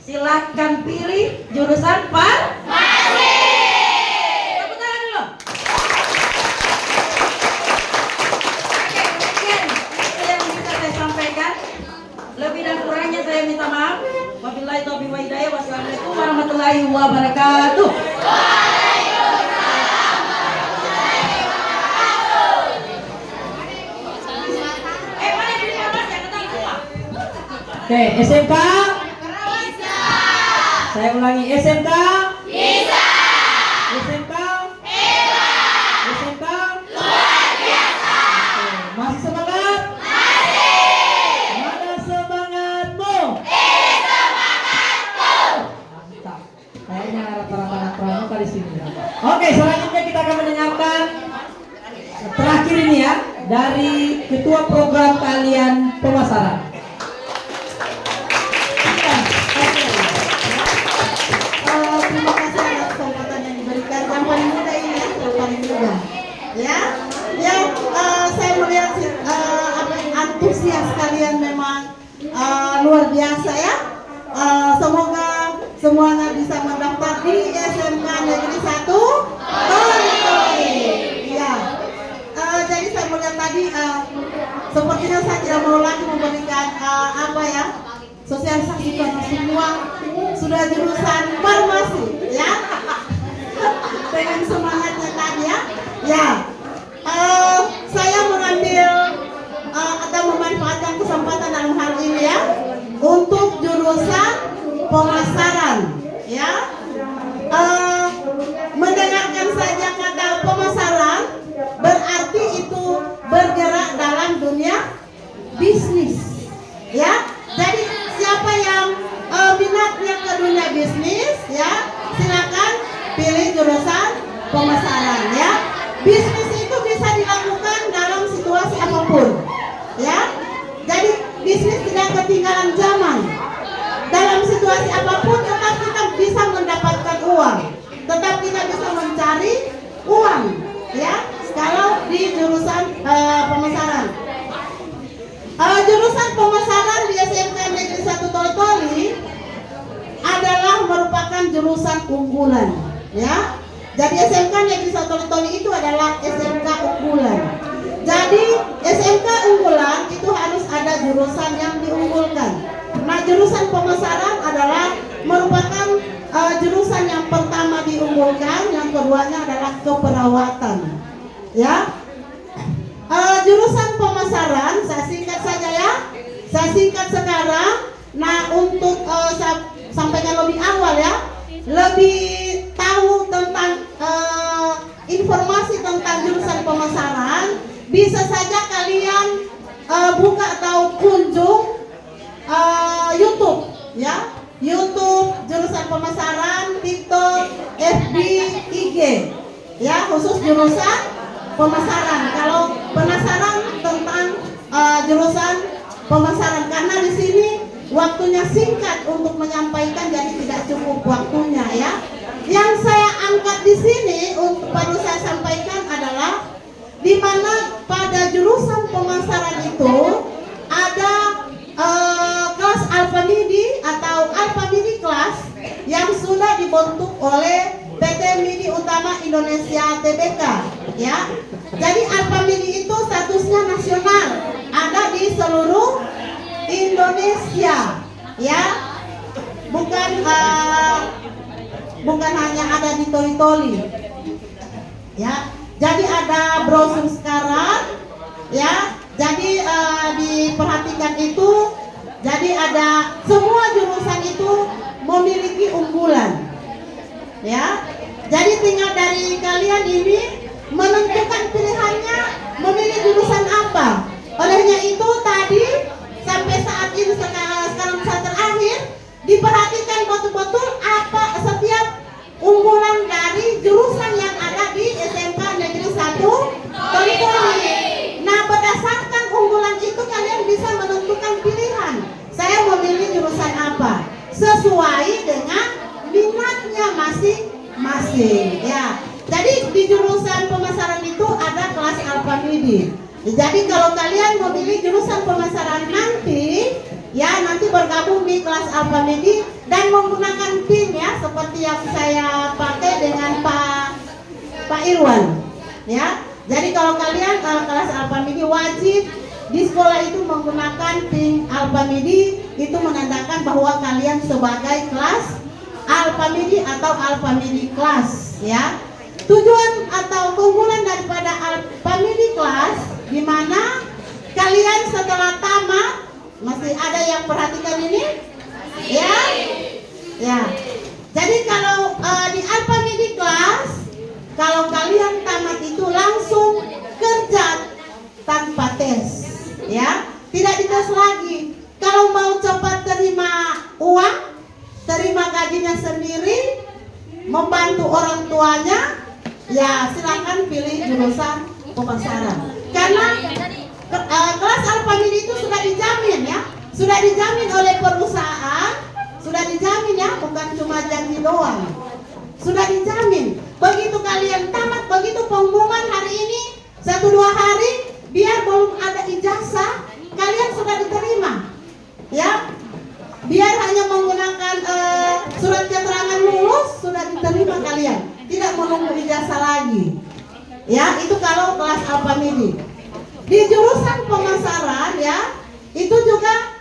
Silakan pilih jurusan farmasi. Tepuk tangan dulu. Oke, demikian itu yang bisa saya sampaikan. Lebih dan kurangnya saya minta maaf. Wabillahi taufiq wal hidayah. Wassalamualaikum warahmatullahi wabarakatuh. Mana pilih farmasi? Yang ketemu semua. Oke, SMK. Saya ulangi, SMK. Bisa. SMK. Hebat. SMK. Luar biasa. Oke, masih semangat? Masih. Mana semangatmu? Ini semangatku. Mantap. Kayaknya rata-rata anak pramuka di sini. Oke, selanjutnya kita akan mendengarkan terakhir ini ya dari ketua program kalian pemasaran. Terima kasih atas kesempatan yang diberikan. Yang paling muda ini ya, yang paling muda. Ya, yang saya melihat antusias kalian memang luar biasa ya. Semoga semuanya bisa mendaftar di SMK Negeri 1 Toli. Ya, jadi saya melihat tadi sepertinya saya tidak mau lagi memberikan sosialisasi karena semua sudah jurusan farmasi ya. Dengan semangatnya tadi ya. Ya, saya mengambil atau memanfaatkan kesempatan dalam hal ini ya untuk jurusan pemasaran ya. Mendengarkan saja kata pemasaran berarti itu bergerak dalam dunia bisnis ya. Jadi siapa yang minatnya ke dunia bisnis ya, silakan pilih jurusan pemasaran ya. Bisnis itu bisa dilakukan dalam situasi apapun ya. Jadi bisnis tidak ketinggalan zaman. Dalam situasi apapun tetap kita bisa mendapatkan uang, tetap kita bisa mencari uang ya. Kalau di jurusan pemasaran. Jurusan pemasaran di SMK Negeri 1 Toli adalah merupakan jurusan unggulan ya. Jadi SMK Negeri 1 Toli itu adalah SMK unggulan. Jadi SMK unggulan itu harus ada jurusan yang diunggulkan. Nah, jurusan pemasaran adalah merupakan jurusan yang pertama diunggulkan, yang keduanya adalah keperawatan ya. Jurusan pemasaran saya singkat saja ya. Saya singkat sekarang. Nah, untuk saya sampaikan lebih awal ya, lebih tahu tentang informasi tentang jurusan pemasaran, bisa saja kalian buka atau kunjung YouTube ya. YouTube jurusan pemasaran, TikTok, FB, IG ya, khusus jurusan pemasaran. Kalau penasaran tentang jurusan pemasaran, karena di sini waktunya singkat untuk menyampaikan, jadi tidak cukup waktunya ya. Yang saya angkat di sini untuk perlu saya sampaikan adalah di mana pada jurusan pemasaran itu ada kelas Alpha Midi atau Alpha Midi kelas yang sudah dibentuk oleh PT Midi Utama Indonesia Tbk, ya. Jadi Alpha Midi itu statusnya nasional, ada di seluruh Indonesia, ya. Bukan hanya ada di Toli-Toli, ya. Jadi ada brosur sekarang, ya. Jadi diperhatikan itu, jadi ada semua jurusan itu memiliki unggulan, ya. Jadi tinggal dari kalian ini menentukan pilihannya memilih jurusan apa. Olehnya itu tadi sampai saat ini sekarang saat terakhir diperhatikan betul-betul apa setiap unggulan dari jurusan yang ada di SMK Negeri 1 Toli-Toli. Nah, berdasarkan unggulan itu kalian bisa menentukan pilihan. Saya memilih jurusan apa sesuai dengan minatnya masing-masing, ya. Jadi di jurusan pemasaran itu ada kelas Alpha Midi. Jadi kalau kalian memilih jurusan pemasaran nanti, ya nanti bergabung di kelas Alpha Midi dan menggunakan PIN, ya, seperti yang saya pakai dengan Pak Irwan, ya. Jadi kalau kalian kelas Alpha Midi wajib di sekolah itu menggunakan PIN Alpha Midi, itu menandakan bahwa kalian sebagai kelas Alpha Midi atau Alpha Midi kelas, ya. Tujuan atau keunggulan daripada Alpha Midi kelas di mana kalian setelah tamat, masih ada yang perhatikan ini? Ya? Ya. Jadi kalau di Alpha Midi kelas, kalau kalian tamat itu langsung kerja tanpa tes, ya, tidak dites lagi. Kalau mau cepat terima uang, terima gajinya sendiri, membantu orang tuanya, ya silakan pilih jurusan pemasaran. Karena kelas Alpha Midi itu sudah dijamin, ya, sudah dijamin oleh perusahaan, sudah dijamin, ya, bukan cuma janji doang. Sudah dijamin. Begitu kalian tamat, begitu pengumuman hari ini 1-2 hari, biar belum ada ijazah, kalian sudah diterima, ya. Biar hanya menggunakan surat keterangan lulus sudah diterima kalian, tidak menunggu ijazah lagi, ya. Itu kalau kelas Alpha Midi. Di jurusan pemasaran, ya, itu juga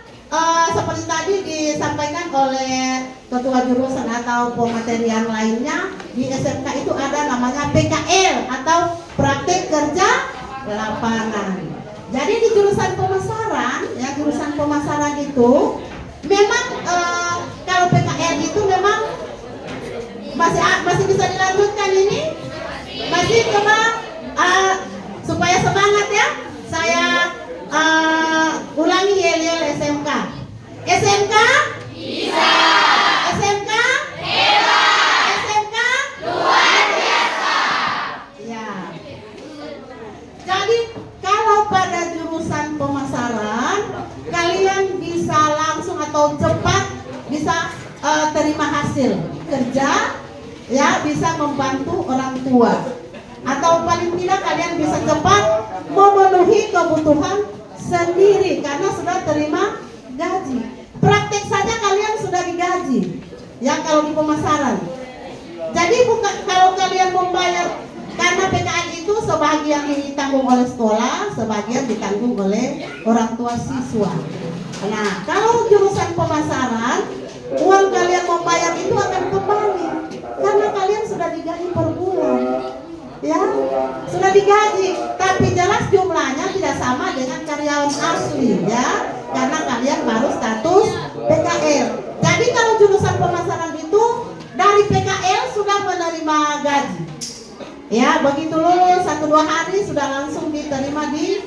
seperti tadi disampaikan oleh ketua jurusan atau pematerian lainnya, di SMK itu ada namanya PKL atau praktek kerja lapangan. Jadi di jurusan pemasaran, ya, jurusan pemasaran itu memang kalau PKL itu memang masih bisa dilanjutkan ini, masih coba supaya semangat, ya. Saya ulangi yel-yel SMK. SMK bisa. SMK hebat. SMK luar biasa. Ya. Jadi kalau pada jurusan pemasaran kalian bisa langsung atau cepat bisa terima hasil kerja, ya, bisa membantu orang tua. Atau paling tidak kalian bisa cepat memenuhi kebutuhan sendiri karena sudah terima gaji. Praktek saja kalian sudah digaji, ya, kalau di pemasaran. Jadi bukan kalau kalian membayar, karena PKL itu sebagian ditanggung oleh sekolah, sebagian ditanggung oleh orang tua siswa. Nah, kalau jurusan pemasaran, uang kalian membayar itu akan kembali karena kalian sudah digaji per bulan, ya, sudah digaji. Tapi jelas jumlahnya tidak sama dengan karyawan asli, ya, karena kalian baru status PKL. Jadi kalau jurusan pemasaran itu dari PKL sudah menerima gaji, ya, begitu lulus 1-2 hari sudah langsung diterima di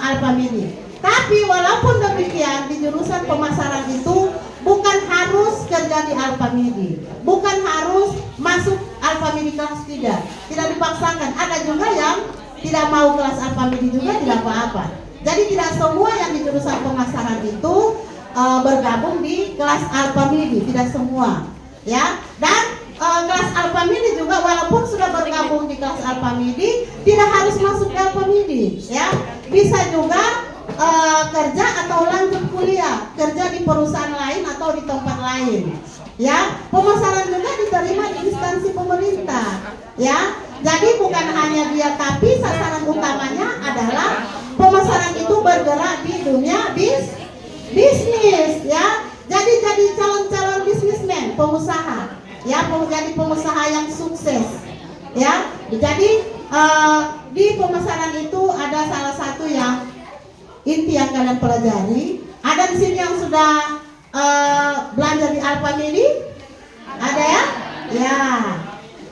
Alpha Midi. Tapi walaupun demikian di jurusan pemasaran itu bukan harus kerja di Alpha Midi, bukan harus masuk Alpha Midi kelas, tidak dipaksakan. Ada juga yang tidak mau kelas Alpha Midi juga tidak apa-apa. Jadi tidak semua yang di jurusan pemasaran itu bergabung di kelas Alpha Midi, tidak semua, ya. Dan kelas Alpha Midi juga, walaupun sudah bergabung di kelas Alpha Midi, tidak harus masuk ke Alpha Midi, ya. Bisa juga kerja atau lanjut kuliah, kerja di perusahaan lain atau di tempat lain, ya. Pemasaran juga diterima di instansi pemerintah, ya. Jadi bukan hanya dia, tapi sasaran utamanya adalah pemasaran itu bergerak di dunia bisnis, ya. Jadi calon-calon bisnismen, pengusaha, ya, menjadi pengusaha yang sukses, ya. Jadi di pemasaran itu ada salah satu yang inti yang kalian pelajari. Ada di sini yang sudah belanja di Alpha Midi? Ada ya? Ya.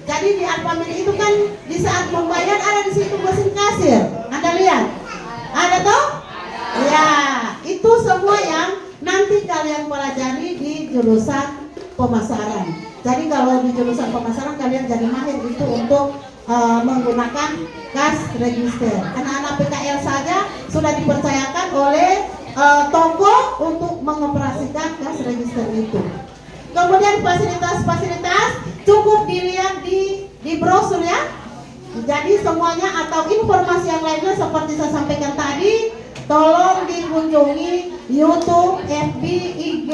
Jadi di Alpha Midi itu kan di saat membayar ada di situ mesin kasir. Anda lihat? Ada toh? Ya, itu semua yang nanti kalian pelajari di jurusan pemasaran. Jadi kalau di jurusan pemasaran kalian jadi mahir itu untuk menggunakan cash register. Anak-anak PKL saja sudah dipercayakan oleh toko untuk mengoperasikan cash register itu. Kemudian fasilitas-fasilitas cukup dilihat di brosur ya. Jadi semuanya atau informasi yang lainnya seperti saya sampaikan tadi, tolong dikunjungi YouTube, FB, IG,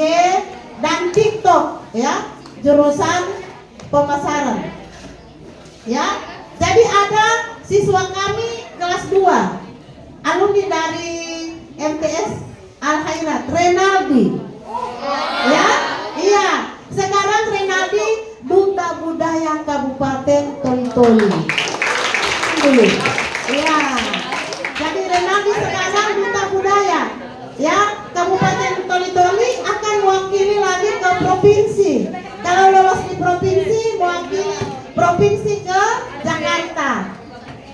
dan TikTok ya, jurusan pemasaran. Ya. Jadi ada siswa kami kelas 2, alumni dari MTS Al Khairat, Renaldi. Ya, iya. Sekarang Renaldi Duta Budaya Kabupaten Toli-Toli. Dulu. Iya. Jadi Renaldi sekarang Duta Budaya. Ya, Kabupaten Toli-Toli akan mewakili lagi ke provinsi. Kalau lolos di provinsi, mewakili provinsi ke Jakarta.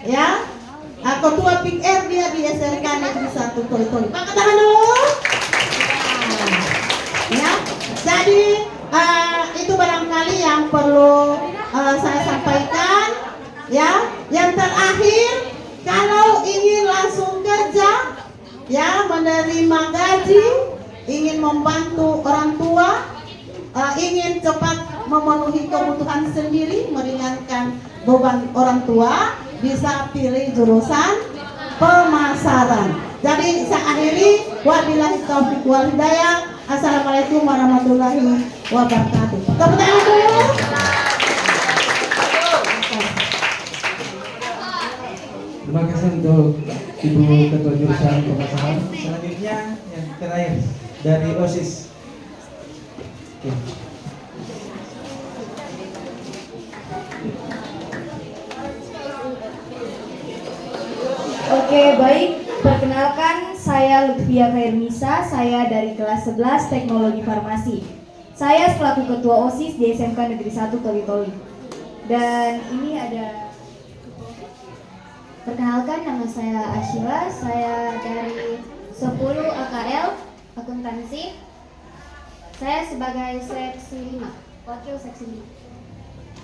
Ya. Ketua Big Air dia di SMK Negeri 1 Toli-Toli. Angkat tangan dulu. Ya. Jadi itu barangkali yang perlu saya sampaikan. Ya. Yang terakhir, kalau ingin langsung kerja, ya, menerima gaji, ingin membantu orang tua, ingin cepat memenuhi kebutuhan sendiri, meringankan beban orang tua, bisa pilih jurusan pemasaran. Jadi saya akhiri, wabillahi taufiq wal hidayah. Assalamualaikum warahmatullahi wabarakatuh. Tepuk tangan dulu. Terima kasih untuk Ibu Ketua Jurusan Pemasaran. Selanjutnya yang terakhir dari OSIS. Oke. Oke, baik. Perkenalkan, saya Lutfia Khairnisa, saya dari kelas 11 Teknologi Farmasi. Saya selaku Ketua OSIS di SMK Negeri 1 Toli-Toli. Dan ini ada, perkenalkan, nama saya Ashila, saya dari 10 AKL Akuntansi. Saya sebagai seksi 5, wakil seksi 5.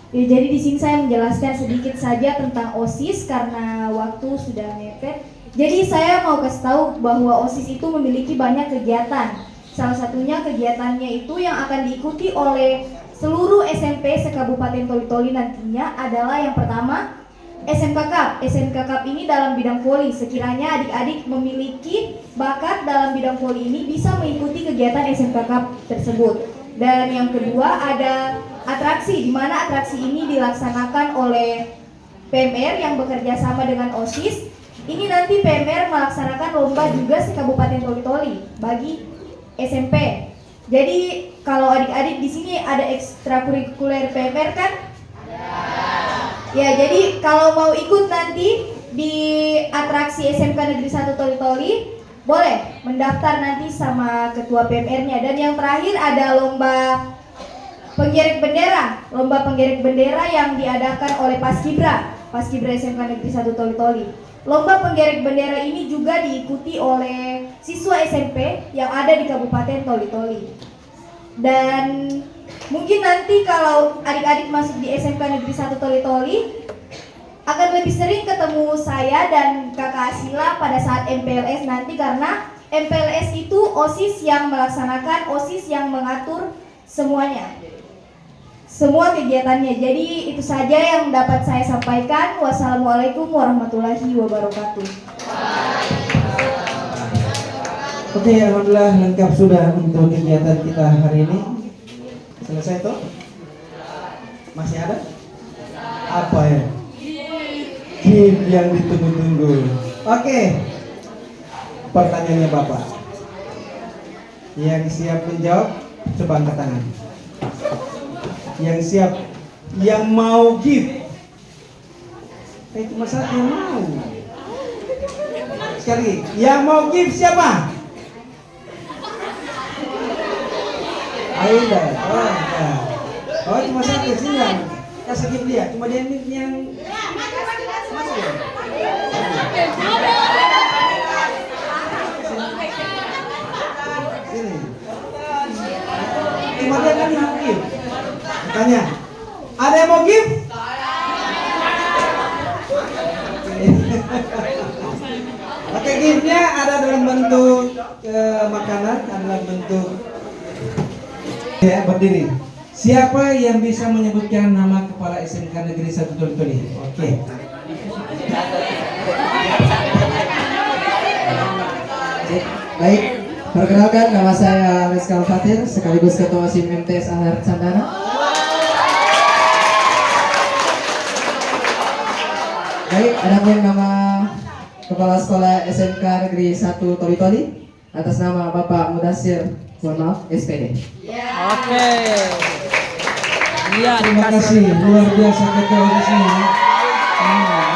ya, jadi di sini saya menjelaskan sedikit saja tentang OSIS karena waktu sudah mepet. Jadi saya mau kasih tahu bahwa OSIS itu memiliki banyak kegiatan. Salah satunya kegiatannya itu yang akan diikuti oleh seluruh SMP se-Kabupaten Toli-Toli nantinya adalah yang pertama SMK Cup. SMK Cup ini dalam bidang voli. Sekiranya adik-adik memiliki bakat dalam bidang voli ini bisa mengikuti kegiatan SMK Cup tersebut. Dan yang kedua ada atraksi, di mana atraksi ini dilaksanakan oleh PMR yang bekerja sama dengan OSIS. Ini nanti PMR melaksanakan lomba juga se-Kabupaten Toli-Toli bagi SMP. Jadi kalau adik-adik di sini ada ekstrakurikuler PMR kan? Ya, jadi kalau mau ikut nanti di atraksi SMK Negeri 1 Toli-Toli, boleh mendaftar nanti sama ketua PMR-nya. Dan yang terakhir ada lomba penggerek bendera. Lomba penggerek bendera yang diadakan oleh Paskibra SMK Negeri 1 Toli-Toli. Lomba penggerek bendera ini juga diikuti oleh siswa SMP yang ada di Kabupaten Toli-Toli. Dan mungkin nanti kalau adik-adik masuk di SMK Negeri 1 Toli-Toli akan lebih sering ketemu saya dan Kakak Asila pada saat MPLS nanti, karena MPLS itu OSIS yang melaksanakan, OSIS yang mengatur semuanya. semua kegiatannya. Jadi itu saja yang dapat saya sampaikan. Wassalamualaikum warahmatullahi wabarakatuh. Oke, alhamdulillah lengkap sudah untuk kegiatan kita hari ini. Selesai toh? Masih ada? Apa ya? Game yang ditunggu-tunggu. Oke. Pertanyaannya Bapak. Yang siap menjawab, coba angkat tangan. Yang siap, yang mau give. Cuma satu yang mau. Sekali, yang mau give siapa? Ayo dah. Oh, cuma satu sini. Kasih give dia. Cuma dia ini yang masuk. Sini. Cuma dia kan yang give. Tanya. Ada yang mau give? Oke, give-nya ada dalam bentuk makanan, ada dalam bentuk ya, berdiri. Siapa yang bisa menyebutkan nama kepala SMK Negeri 1 Toli-Toli? Oke. Baik, perkenalkan nama saya Alex Kalfatir, sekaligus Ketua SIM MTS Anar Candana. Baik, adapun nama Kepala Sekolah SMK Negeri 1 Toli-Toli atas nama Bapak Mudasir, mohon maaf, SPD. Oke. Iya, Terima kasih, luar biasa ketua di sini.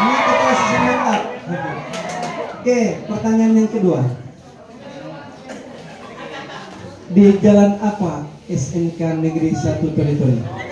Ini ketua sisi mantap. Oke, pertanyaan yang kedua. Di jalan apa SMK Negeri 1 Toli-Toli?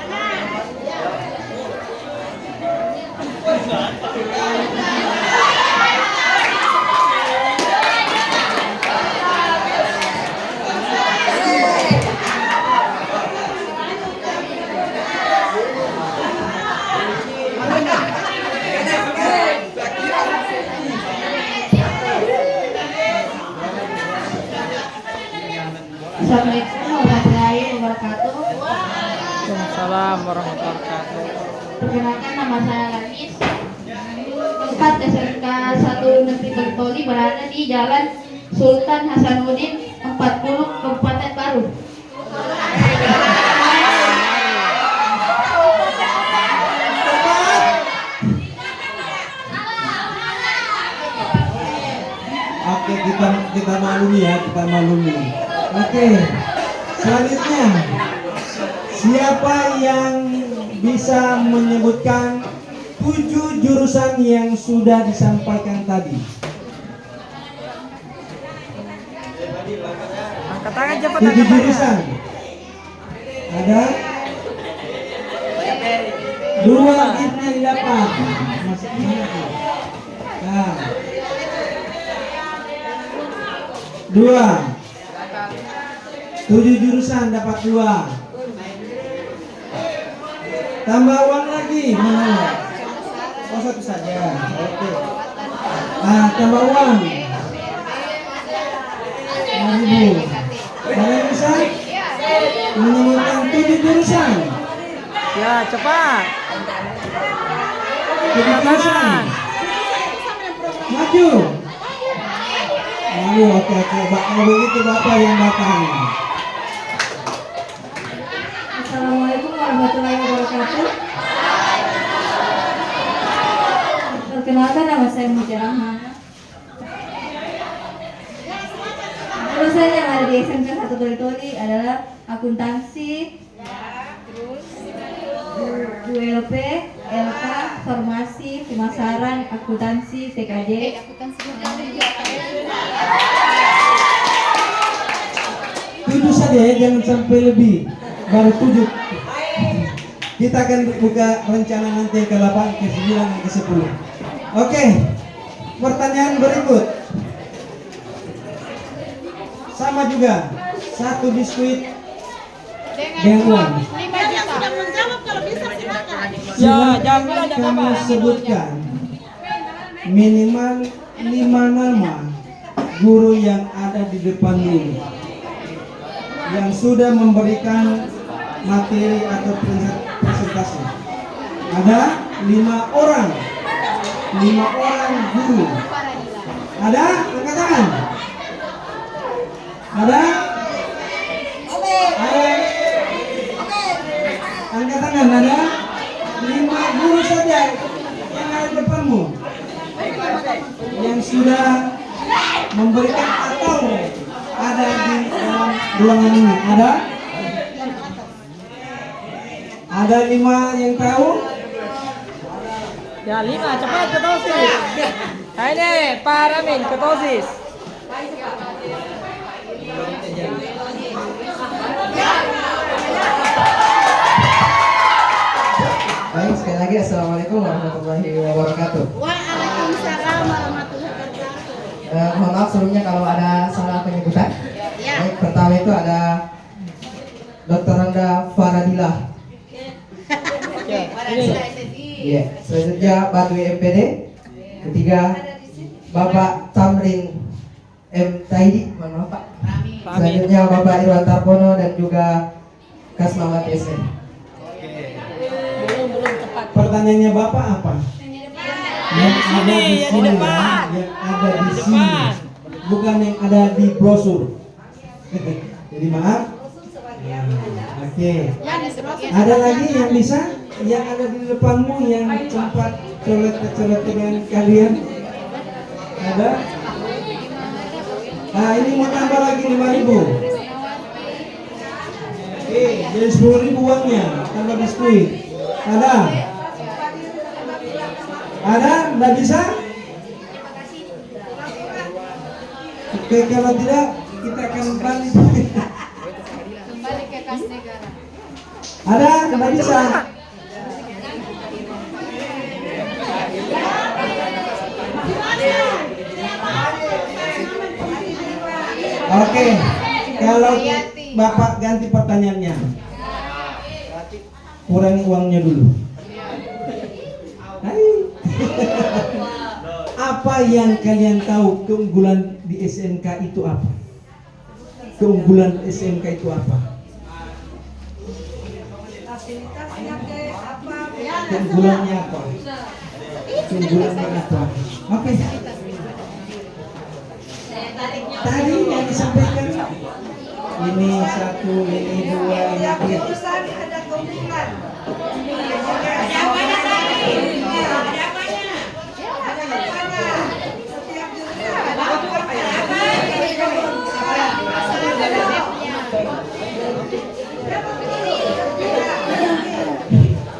Assalamualaikum warahmatullahi wabarakatuh. Waalaikumsalam warahmatullahi wabarakatuh. Perkenalkan nama saya Lanis. Tempat SMK 1 Negeri Toli berada di Jalan Sultan Hasanuddin 40 Kabupaten Baru. Oke, kita maklumi ya, kita maklumi. Oke, selanjutnya siapa yang bisa menyebutkan 7 jurusan yang sudah disampaikan tadi? Angkat tangan cepat, 7 angkat tangan. jurusan. Ada 2 giftnya didapat. Masih ingat ya? Nah, 2. 7 jurusan dapat 2. Tambah uang lagi, mana? Oh, 1 saja. Oke. Nah, tambah uang. 5.000. Kalian bisa menemukan 7 jurusan? Ya, cepat. 7 jurusan. Maju. Maju, oke. Kalau begitu Bapak yang datang. Assalamualaikum warahmatullahi wabarakatuh. Perkenalkan nama saya Mujara Hana. Jurusan yang ada di SMK 1 Toli-Toli adalah akuntansi, ULP, LK, farmasi, pemasaran, akuntansi, TKJ. Tujuh saja ya, jangan sampai lebih. Baru 7. Kita akan buka rencana nanti yang ke-8, ke-9, dan ke-10. Oke, pertanyaan berikut. Sama juga, 1 biskuit dengan uang. Silakan kamu sebutkan minimal 5 nama guru yang ada di depan ini yang sudah memberikan materi atau disertasi. Ada 5 orang. 5 orang guru. Ada? Angkat tangan. Ada? Ada? Angkat tangan. Ada? 5 guru saja yang ada di depanmu yang sudah memberikan atau ada di dalam ruangan ini. Ada? Ada 5 yang tahu? Ya 5, cepat ke OSIS. Ini Pak Ramin ke OSIS. Baik, sekali lagi assalamualaikum warahmatullahi wabarakatuh. Waalaikumsalam warahmatullahi wabarakatuh. Mohon maaf sebelumnya kalau ada salah penyebutan. Baik, pertama itu ada Dr. Randa Faradilah. Iya, selanjutnya Badui MPD. Ketiga Bapak Tamrin M. Taidi, mohon maaf Pak. Selanjutnya Bapak Irwan Tarpono dan juga Kasmawati SN. Pertanyaannya Bapak apa? Yang ada di sini, depan. yang ada di sini, bukan yang ada di brosur. Jadi maaf. Oke. Ada lagi yang bisa? Yang ada di depanmu yang sempat coret-coret dengan kalian? Ada? Nah, ini mau tambah lagi 5.000. Oke, jadi 10.000 uangnya, tambah biskuit. Ada? Ada? Nggak bisa? Oke, kalau tidak kita akan balik. Kembali ke kas negara. Ada? Nggak bisa? Oke, kalau Bapak ganti pertanyaannya, kurangi uangnya dulu. Hai. Apa yang kalian tahu keunggulan di SMK itu apa? Keunggulan SMK itu apa? Keunggulannya apa? Keunggulannya apa? Oke. Tadi yang disampaikan ini 1, ini 2, ini 3.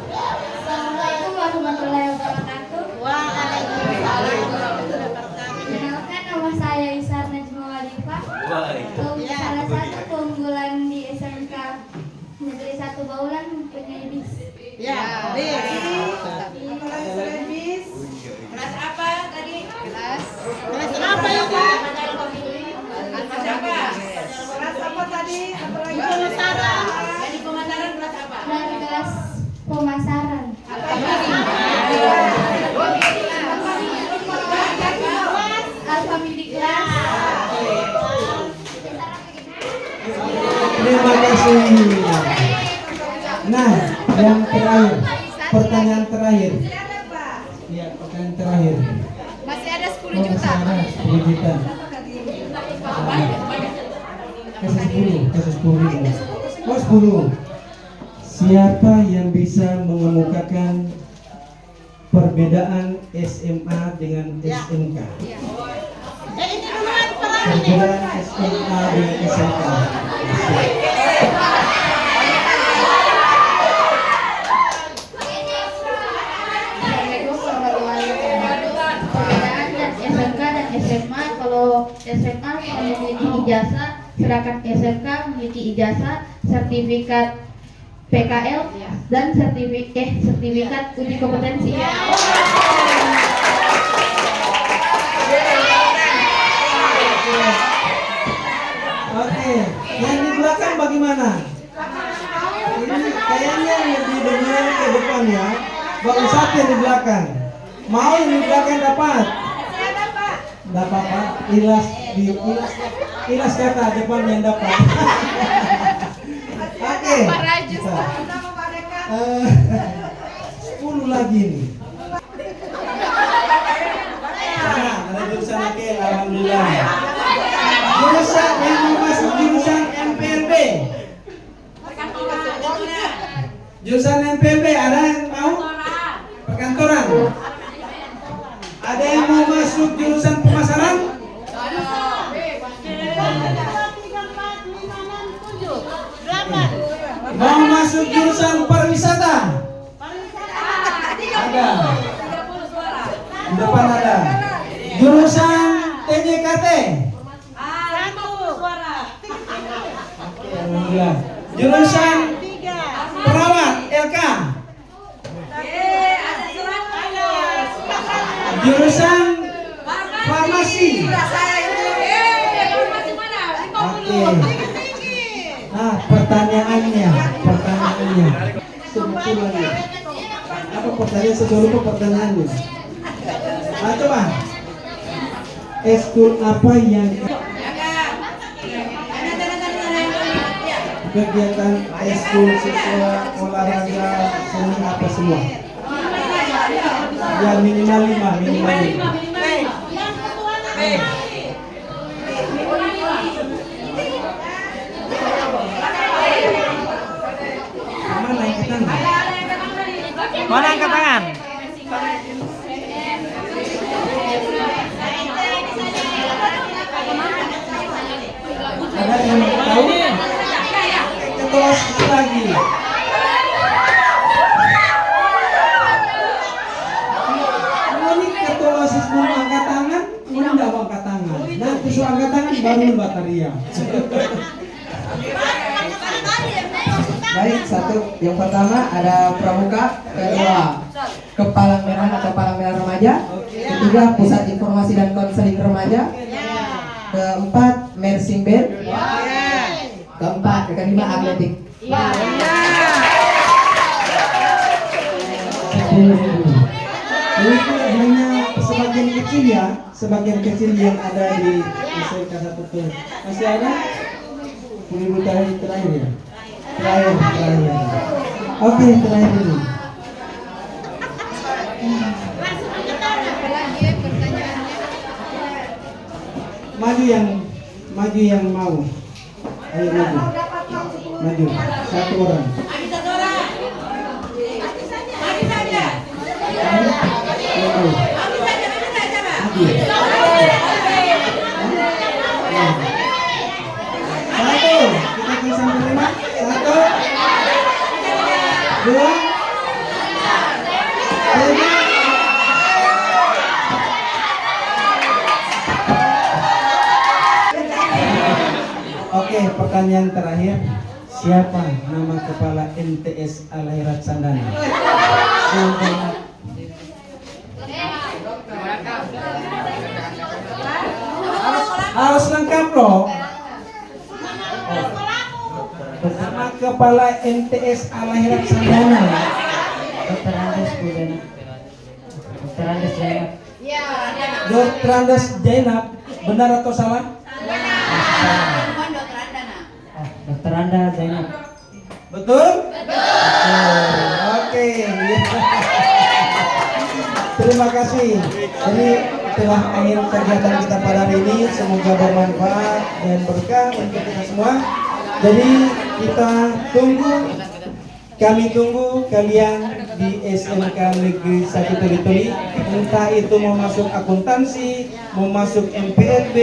Assalamualaikum warahmatullahi wabarakatuh. Perkenalkan, nama saya Isar Najma Walifah. Salah satu keunggulan di SMK Negeri 1 Baulan mempunyai bis. Ya, bis. Kelas apa tadi? Kelas apa ya, Pak? Kelas apa? Kelas apa tadi? Apalagi Pemasaran. Jadi pemasaran kelas apa? Dan kelas pemasaran. Alfamidi kelas. Terima kasih. Nah, yang terakhir, pertanyaan terakhir. Ya, pertanyaan terakhir. Masih ada 10 Oh, juta. masih ada 10 juta. Kasih 10. Oh, 10. Siapa yang bisa mengemukakan perbedaan SMA dengan SMK? ini duluan peran nih. Perbedaan SMA dengan SMK. Assalamualaikum warahmatullahi wabarakatuh. Perbedaan dan SMK dan SMA, kalau SMA memiliki ijazah, sedangkan SMK memiliki ijazah, sertifikat PKL dan sertifikat uji kompetensi. Oke, yang di belakang bagaimana? Ini kayaknya lebih dengar ke depan ya. Bagus satu yang di belakang. Mau yang di belakang dapat? Dapat apa? Ilas kata depan yang dapat. Oke. Bisa. 10 lagi nih. Ada jurusan akil, alhamdulillah. Jurusan yang mau masuk jurusan MPLB. Jurusan MPLB ada yang mau? Perkantoran. Ada yang mau masuk jurusan pemasaran? Mau masuk jurusan pariwisata? Ada. Di depan ada. Jurusan TJKT? Alhamdulillah. Jurusan perawat LK? Jurusan farmasi? Oke. Nah, pertanyaannya. Sebetul lagi. Apa pertanyaan sesuatu pertanyaannya? Nah, coba. Eskul apa yang kegiatan eskul siswa olahraga seni apa semua? Ya minimal 5. Mana yang angkat tangan? Mana angkat tangan? Ada yang tahu? Ketua lagi. Ini ketua OSIS belum angkat tangan, ini enggak mau angkat tangan. Nanti suruh angkat tangan baru Mbak Taria. Baik, satu. Yang pertama ada pramuka, kedua kepala merah atau palang merah remaja, ketiga pusat informasi dan konseling remaja, keempat marching band, keempat, kelima atletik. 10.000. Itu hanya sebagian kecil ya, sebagian kecil yang ada di SMK 1 tuh. Masih ada? 10.000 terakhir ya. Terakhir. Oke, terakhir ini. Maju yang mau. Ayo maju. Satu orang. Satu, kita ke sampai 5. 1, 2, 3. Oke, pertanyaan terakhir. Siapa nama kepala MTS Alairat Sandana? Harus lengkap loh. Nama kepala MTS Alairat Sandana. Dr. Andes Zainab. Benar atau salah? Dr. Anda Zainab. Betul? Oke. Terima kasih. Jadi telah akhir kegiatan kita pada hari ini. Semoga bermanfaat dan berkah untuk kita semua. Jadi kami tunggu kalian di SMK Negeri 1 Toli-Toli. Entah itu mau masuk akuntansi, mau masuk MPLB,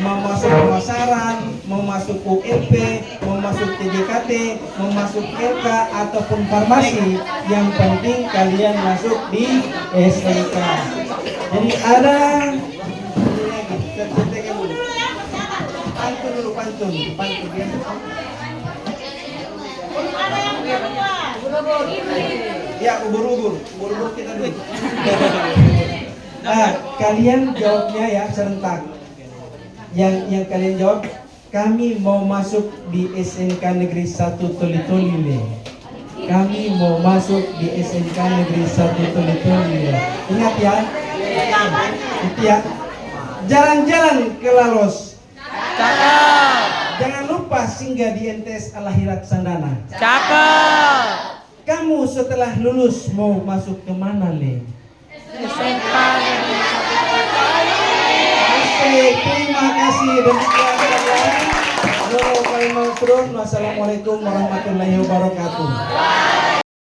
mau masuk pemasaran, mau masuk ULP, mau masuk TJKT, mau masuk LK ataupun farmasi. Yang penting kalian masuk di SMK. Jadi ada pantun. Ya, ubur-ubur kita dulu. Nah, kalian jawabnya ya serentak. Yang kalian jawab, kami mau masuk di SMK Negeri 1 Toli-Toli. Kami mau masuk di SMK Negeri 1 Toli-Toli. Ingat ya. Itu ya. Jalan-jalan ke Laros. Cakep. Jangan lupa singgah di MTS Alairat Sandana. Cakep. Kamu setelah lulus mau masuk ke mana, Le? SMK Asik, terima kasih. Demikian saja. Wassalamualaikum warahmatullahi wabarakatuh.